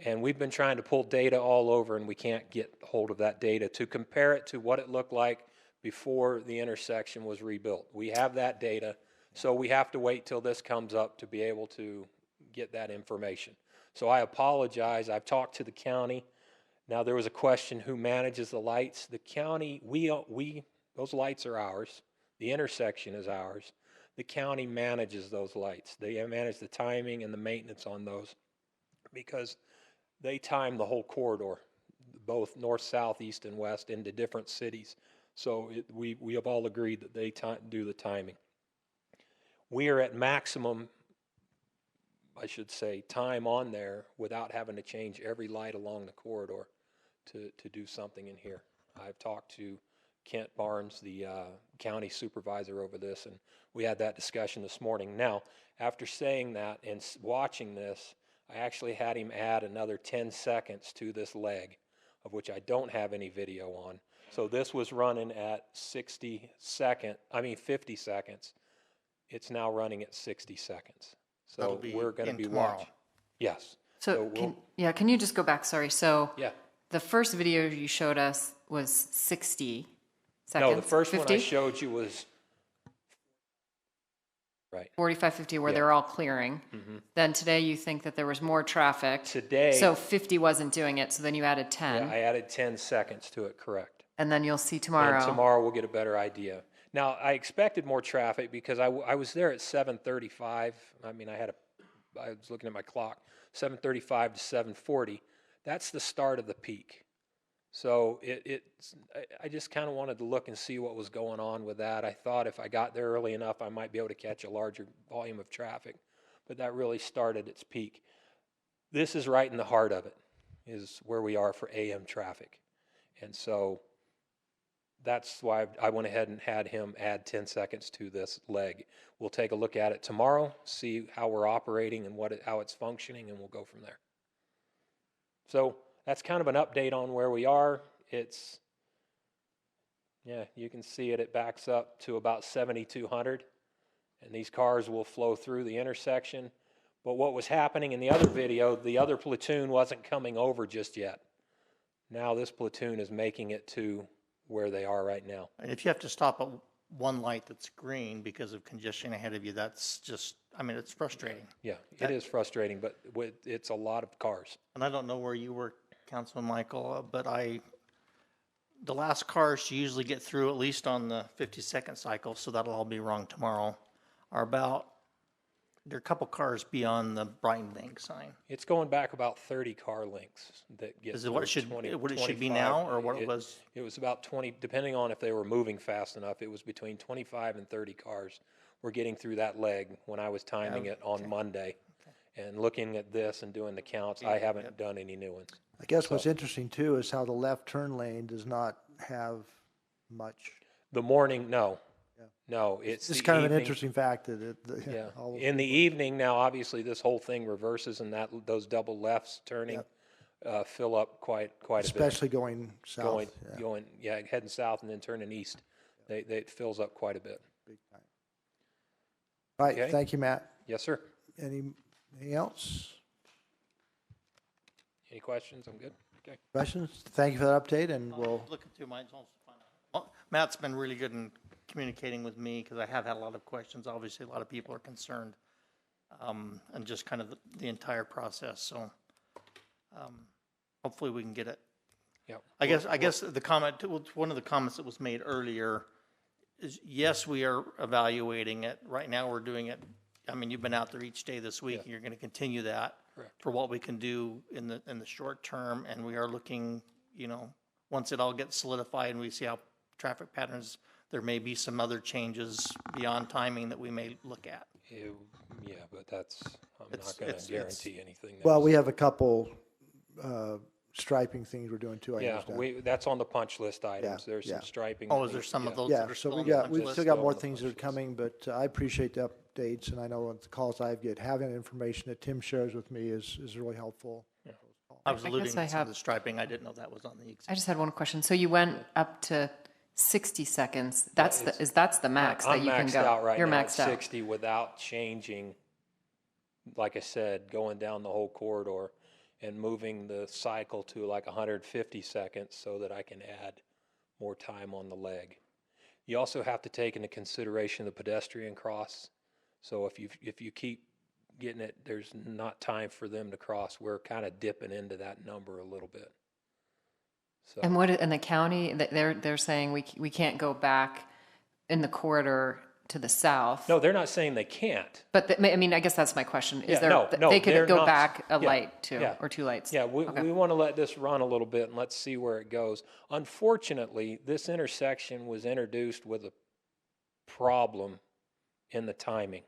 And we've been trying to pull data all over, and we can't get hold of that data to compare it to what it looked like before the intersection was rebuilt. We have that data, so we have to wait till this comes up to be able to get that information. So I apologize. I've talked to the county. Now, there was a question, who manages the lights? The county, those lights are ours. The intersection is ours. The county manages those lights. They manage the timing and the maintenance on those because they time the whole corridor, both north, south, east, and west, into different cities. So we have all agreed that they do the timing. We are at maximum I should say, time on there without having to change every light along the corridor to do something in here. I've talked to Kent Barnes, the county supervisor over this, and we had that discussion this morning. Now, after saying that and watching this, I actually had him add another 10 seconds to this leg, of which I don't have any video on. So this was running at 50 seconds. It's now running at 60 seconds. That'll So be we're going to in be tomorrow. watching. Yes. So, we'll, can you just go back? Sorry. So yeah. the first video you showed us was 60 seconds. No, the first 50? one I showed you was right. 45, 50, where they're all clearing. Then today you think that there was more traffic. Today. So 50 wasn't doing it, so then you added 10. Yeah, I added 10 seconds to it, correct. And then you'll see tomorrow. And tomorrow we'll get a better idea. Now, I expected more traffic because I was there at 7:35. I mean, I was looking at my clock, 7:35 to 7:40. That's the start of the peak. So I just kind of wanted to look and see what was going on with that. I thought if I got there early enough, I might be able to catch a larger volume of traffic. But that really started its peak. This is right in the heart of it, is where we are for AM traffic. And so that's why I went ahead and had him add 10 seconds to this leg. We'll take a look at it tomorrow, see how we're operating and how it's functioning, and we'll go from there. So that's kind of an update on where we are. You can see it. It backs up to about 7,200, and these cars will flow through the intersection. But what was happening in the other video, the other platoon wasn't coming over just yet. Now this platoon is making it to where they are right now. And if you have to stop at one light that's green because of congestion ahead of you, that's just, I mean, it's frustrating. Yeah, it is frustrating, but it's a lot of cars. And I don't know where you were, Councilman Michael, but the last cars to usually get through, at least on the 50-second cycle, so that'll all be wrong tomorrow, they're a couple cars beyond the Brighton Bank sign. It's going back about 30 car lengths that get. Is it what it should be now, or what it was? It was about 20, depending on if they were moving fast enough. It was between 25 and 30 cars were getting through that leg when I was timing it on Monday. And looking at this and doing the counts, I haven't done any new ones. I guess what's interesting too is how the left turn lane does not have much. The morning, no. No, It's kind of an interesting fact that in the evening now, obviously this whole thing reverses, and those double lefts turning fill up quite a bit. Especially going south. Heading south and then turning east, it fills up quite a bit. Big time. All right, thank you, Matt. Yes, sir. Anything else? Any questions? I'm good. Okay. Questions? Thank you for that update, and we'll. Looking through mine, Matt's been really good in communicating with me because I have had a lot of questions. Obviously, a lot of people are concerned, and just kind of the entire process. So, hopefully, we can get it. Yeah. I guess the comment, one of the comments that was made earlier, is yes, we are evaluating it. Right now, we're doing it. I mean, you've been out there each day this week, and you're going to continue that. Correct. For what we can do in the short term, and we are looking. Once it all gets solidified and we see how traffic patterns, there may be some other changes beyond timing that we may look at. Yeah, but I'm not going to guarantee anything. Well, we have a couple striping things we're doing too. I understand. That's on the punch list items. There's some striping. Oh, is there some of those? Yeah, that are so still on the punch we've list? still got more things that are coming, but I appreciate the updates, and I know with the calls I get, having information that Tim shares with me is really helpful. Yeah. I was alluding I to some of the striping. I didn't know that was on the exam. I just had one question. So you went up to 60 seconds. That's the max that you can go. I'm maxed out right You're now maxed at out. 60 without changing, like I said, going down the whole corridor and moving the cycle to like 150 seconds so that I can add more time on the leg. You also have to take into consideration the pedestrian cross. So if you keep getting it, there's not time for them to cross. We're kind of dipping into that number a little bit. So. And in the county, they're saying we can't go back in the corridor to the south. No, they're not saying they can't. But I mean, I guess that's my question. Is no, they could go not, back a light too, or two lights? Yeah, we want to let this run a little bit and let's see where it goes. Unfortunately, this intersection was introduced with a problem in the timing,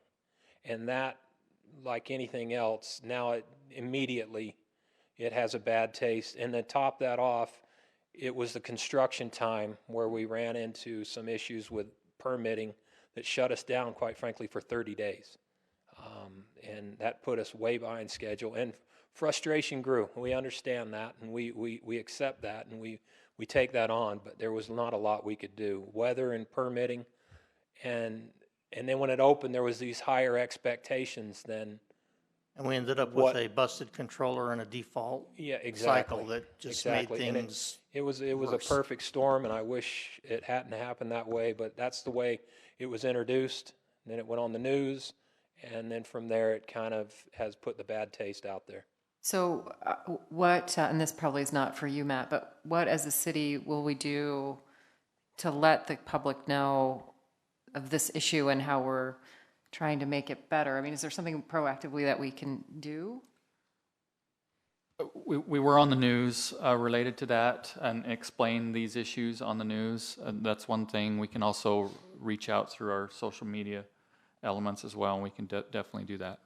and that like anything else, now it immediately it has a bad taste. And to top that off, it was the construction time where we ran into some issues with permitting that shut us down, quite frankly, for 30 days. And that put us way behind schedule. And frustration grew. We understand that, and we accept that, and we take that on. But there was not a lot we could do. Weather and permitting, and then when it opened, there was these higher expectations than. And we ended up with a busted controller and a default cycle that just made things. It was a perfect storm, and I wish it hadn't happened that way. But that's the way it was introduced. And then it went on the news. And then from there, it kind of has put the bad taste out there. So what, and this probably is not for you, Matt, but what as a city will we do to let the public know of this issue and how we're trying to make it better? I mean, is there something proactively that we can do? We were on the news related to that and explain these issues on the news. That's one thing. We can also reach out through our social media elements as well, and we can definitely do that.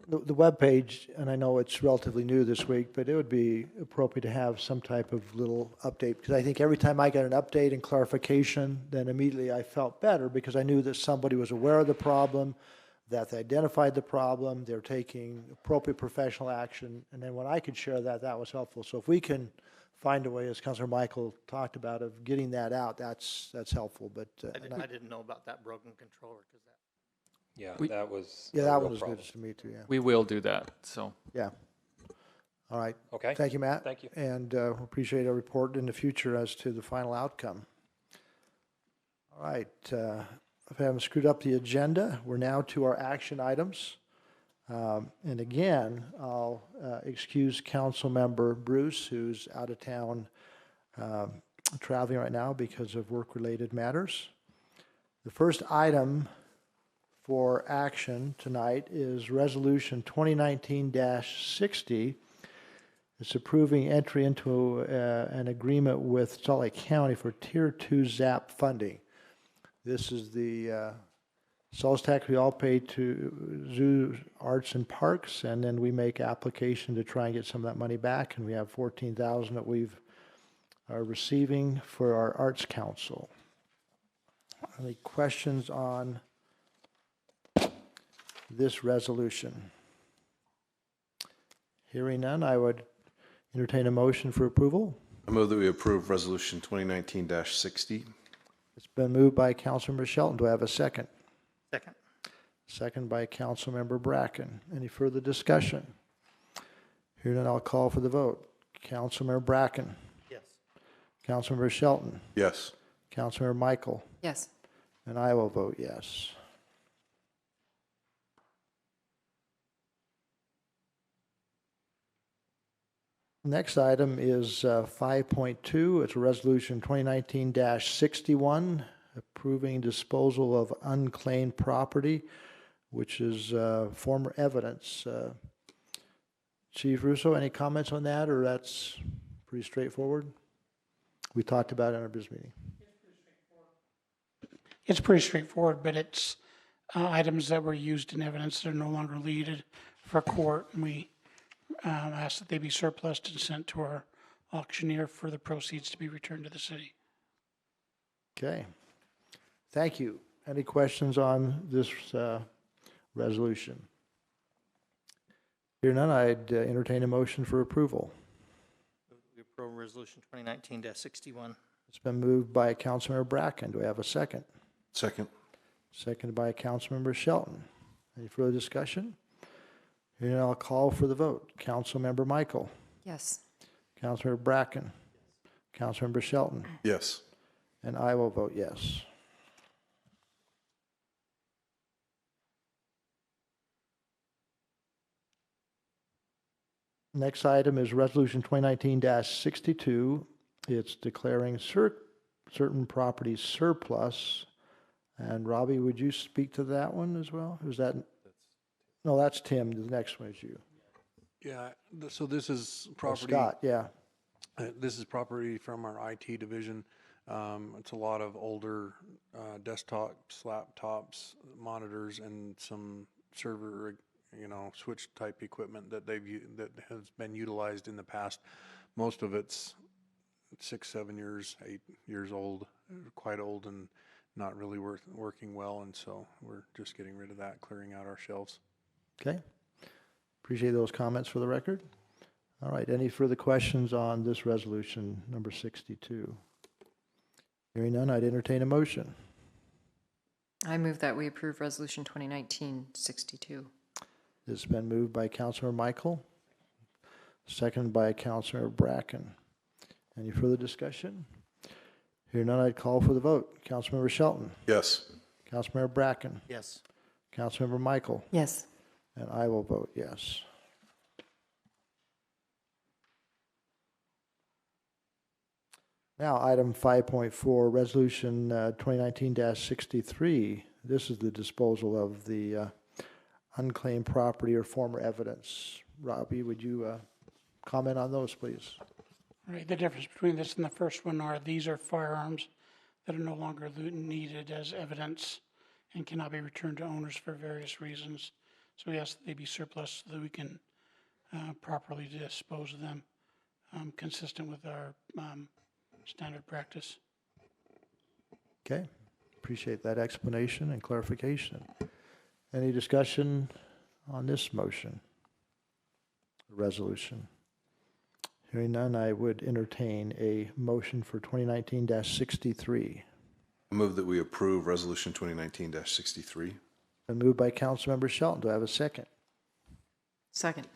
The webpage, and I know it's relatively new this week, but it would be appropriate to have some type of little update, because I think every time I got an update and clarification, then immediately I felt better because I knew that somebody was aware of the problem, that they identified the problem, they're taking appropriate professional action, and then when I could share that, that was helpful. So if we can find a way, as Councilor Michael talked about, of getting that out, that's helpful. But I didn't know about that broken controller because that. Yeah, that was that one was good to me too. Yeah, we will do that. So yeah. All right. Okay. Thank you, Matt. Thank you. And appreciate a report in the future as to the final outcome. All right. If I haven't screwed up the agenda, we're now to our action items. And again, I'll excuse Council Member Bruce, who's out of town traveling right now because of work-related matters. The first item for action tonight is Resolution 2019-60. It's approving entry into an agreement with Salt Lake County for Tier 2 ZAP funding. This is the sales tax we all pay to Zoo, Arts, and Parks, and then we make application to try and get some of that money back, and we have $14,000 that we've are receiving for our Arts Council. Any questions on this resolution? Hearing none, I would entertain a motion for approval. I move that we approve Resolution 2019-60. It's been moved by Councilmember Shelton. Do I have a second? Second. Second by Councilmember Bracken. Any further discussion? Hearing none, I'll call for the vote. Councilmember Bracken. Yes. Councilmember Shelton. Yes. Councilmember Michael. Yes. And I will vote yes. Next item is 5.2. It's a resolution 2019-61, approving disposal of unclaimed property, which is former evidence. Chief Russo, any comments on that, or that's pretty straightforward? We talked about it in our business meeting. It's pretty straightforward, but it's items that were used in evidence that are no longer needed for court, and we ask that they be surplused and sent to our auctioneer for the proceeds to be returned to the city. Okay. Thank you. Any questions on this resolution? Hearing none, I'd entertain a motion for approval. We approve Resolution 2019-61. It's been moved by Councilmember Bracken. Do we have a second? Second. Seconded by Councilmember Shelton. Any further discussion? Hearing none, I'll call for the vote. Councilmember Michael. Yes. Councilmember Bracken. Councilmember Shelton. Yes. And I will vote yes. Next item is Resolution 2019-62. It's declaring certain properties surplus. And Robbie, would you speak to that one as well? Is that? No, that's Tim. The next one is you. Yeah, so this is property. Scott, yeah. This is property from our IT division. It's a lot of older desktops, laptops, monitors, and some server switch type equipment that that has been utilized in the past. Most of it's 6, 7 years, 8 years old, quite old, and not really working well. And so we're just getting rid of that, clearing out our shelves. Okay. Appreciate those comments for the record. All right, any further questions on this resolution, number 62? Hearing none, I'd entertain a motion. I move that we approve Resolution 2019-62. It's been moved by Councilmember Michael, seconded by Councilmember Bracken. Any further discussion? Hearing none, I'd call for the vote. Councilmember Shelton. Yes. Councilmember Bracken. Yes. Councilmember Michael. Yes. And I will vote yes. Now, item 5.4, Resolution 2019-63. This is the disposal of the unclaimed property or former evidence. Robbie, would you comment on those, please? Right, the difference between this and the first one are these are firearms that are no longer needed as evidence and cannot be returned to owners for various reasons. So we ask that they be surplus so that we can properly dispose of them, consistent with our standard practice. Okay, appreciate that explanation and clarification. Any discussion on this motion, resolution? Hearing none, I would entertain a motion for 2019-63. I move that we approve Resolution 2019-63. Been moved by Councilmember Shelton. Do I have a second? Second.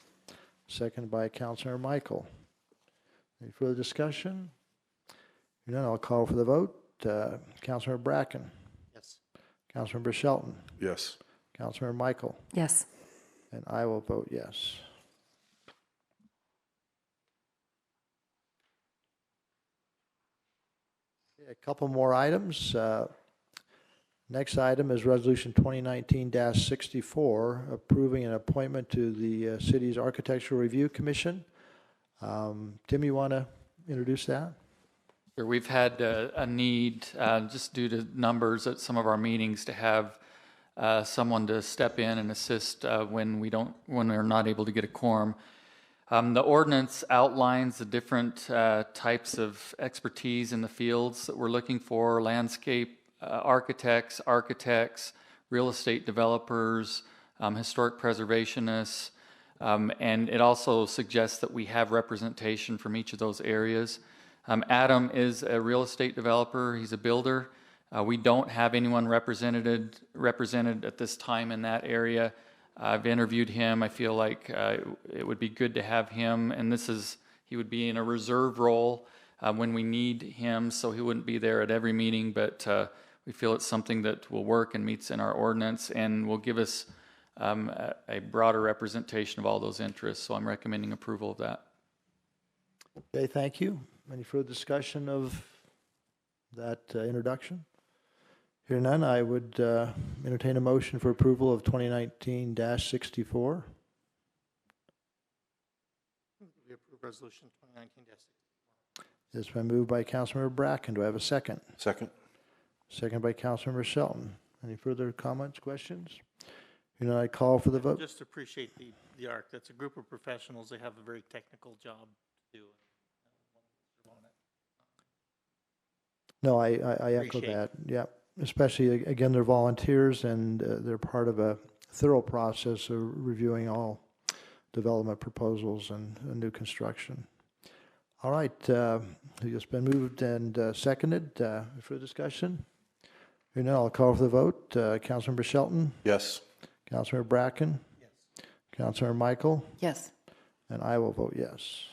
Second by Councilmember Michael. Any further discussion? Hearing none, I'll call for the vote. Councilmember Bracken. Yes. Councilmember Shelton. Yes. Councilmember Michael. Yes. And I will vote yes. A couple more items. Next item is Resolution 2019-64, approving an appointment to the city's Architectural Review Commission. Tim, you want to introduce that? Sure. We've had a need, just due to numbers at some of our meetings, to have someone to step in and assist when we're not able to get a quorum. The ordinance outlines the different types of expertise in the fields that we're looking for: landscape architects, real estate developers, historic preservationists, and it also suggests that we have representation from each of those areas. Adam is a real estate developer. He's a builder. We don't have anyone represented at this time in that area. I've interviewed him. I feel like it would be good to have him, and he would be in a reserve role when we need him, so he wouldn't be there at every meeting, but we feel it's something that will work and meets in our ordinance and will give us a broader representation of all those interests, so I'm recommending approval of that. Okay, thank you. Any further discussion of that introduction? Hearing none, I would entertain a motion for approval of 2019-64. We approve Resolution 2019-64. It's been moved by Councilmember Bracken. Do I have a second? Second. Second by Councilmember Shelton. Any further comments, questions? Hearing none, I call for the vote. Just appreciate the ARC. That's a group of professionals. They have a very technical job to do. No, I echo that. Yeah, especially, again, they're volunteers and they're part of a thorough process of reviewing all development proposals and new construction. All right, it's been moved and seconded. For discussion? Hearing none, I'll call for the vote. Councilmember Shelton? Yes. Councilmember Bracken? Yes. Councilmember Michael? Yes. And I will vote yes.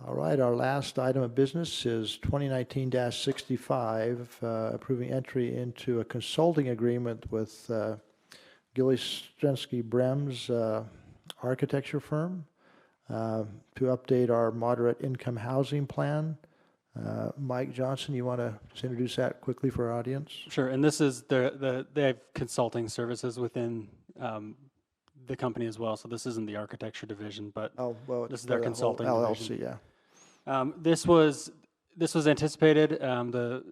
All right, our last item of business is 2019-65, approving entry into a consulting agreement with Gilly Strensky Brems architecture firm to update our moderate income housing plan. Mike Johnson, you want to just introduce that quickly for our audience? Sure, and this is they have consulting services within the company as well, so this isn't the architecture division, but this is their consulting LLC, division. yeah. This was anticipated. The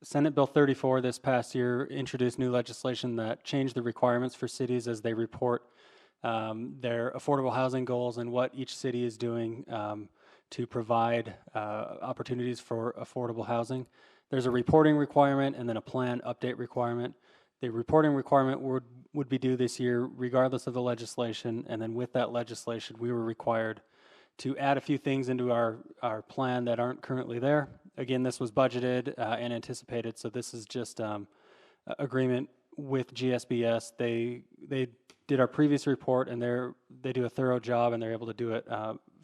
Senate Bill 34 this past year introduced new legislation that changed the requirements for cities as they report their affordable housing goals and what each city is doing to provide opportunities for affordable housing. There's a reporting requirement and then a plan update requirement. The reporting requirement would be due this year regardless of the legislation, and then with that legislation, we were required to add a few things into our plan that aren't currently there. Again, this was budgeted and anticipated, so this is just agreement with GSBS. They did our previous report, and they do a thorough job, and they're able to do it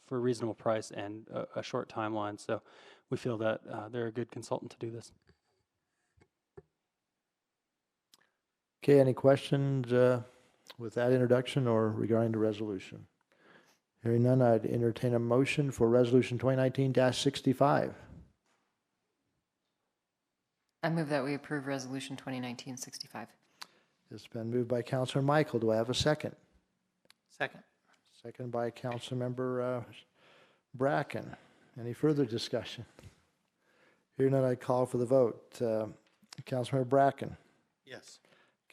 for a reasonable price and a short timeline. So we feel that they're a good consultant to do this. Okay, any questions with that introduction or regarding the resolution? Hearing none, I'd entertain a motion for Resolution 2019-65. I move that we approve Resolution 2019-65. It's been moved by Councilor Michael. Do I have a second? Second. Second by Councilmember Bracken. Any further discussion? Hearing none, I call for the vote. Councilmember Bracken. Yes.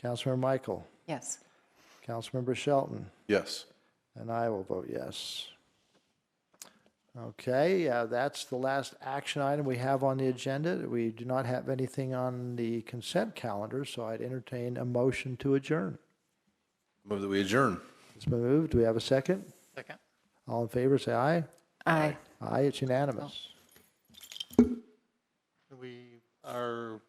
Councilmember Michael. Yes. Councilmember Shelton. Yes. And I will vote yes. Okay, that's the last action item we have on the agenda. We do not have anything on the consent calendar, so I'd entertain a motion to adjourn. Move that we adjourn. It's been moved. Do we have a second? Second. All in favor, say aye. Aye. Aye, it's unanimous. We are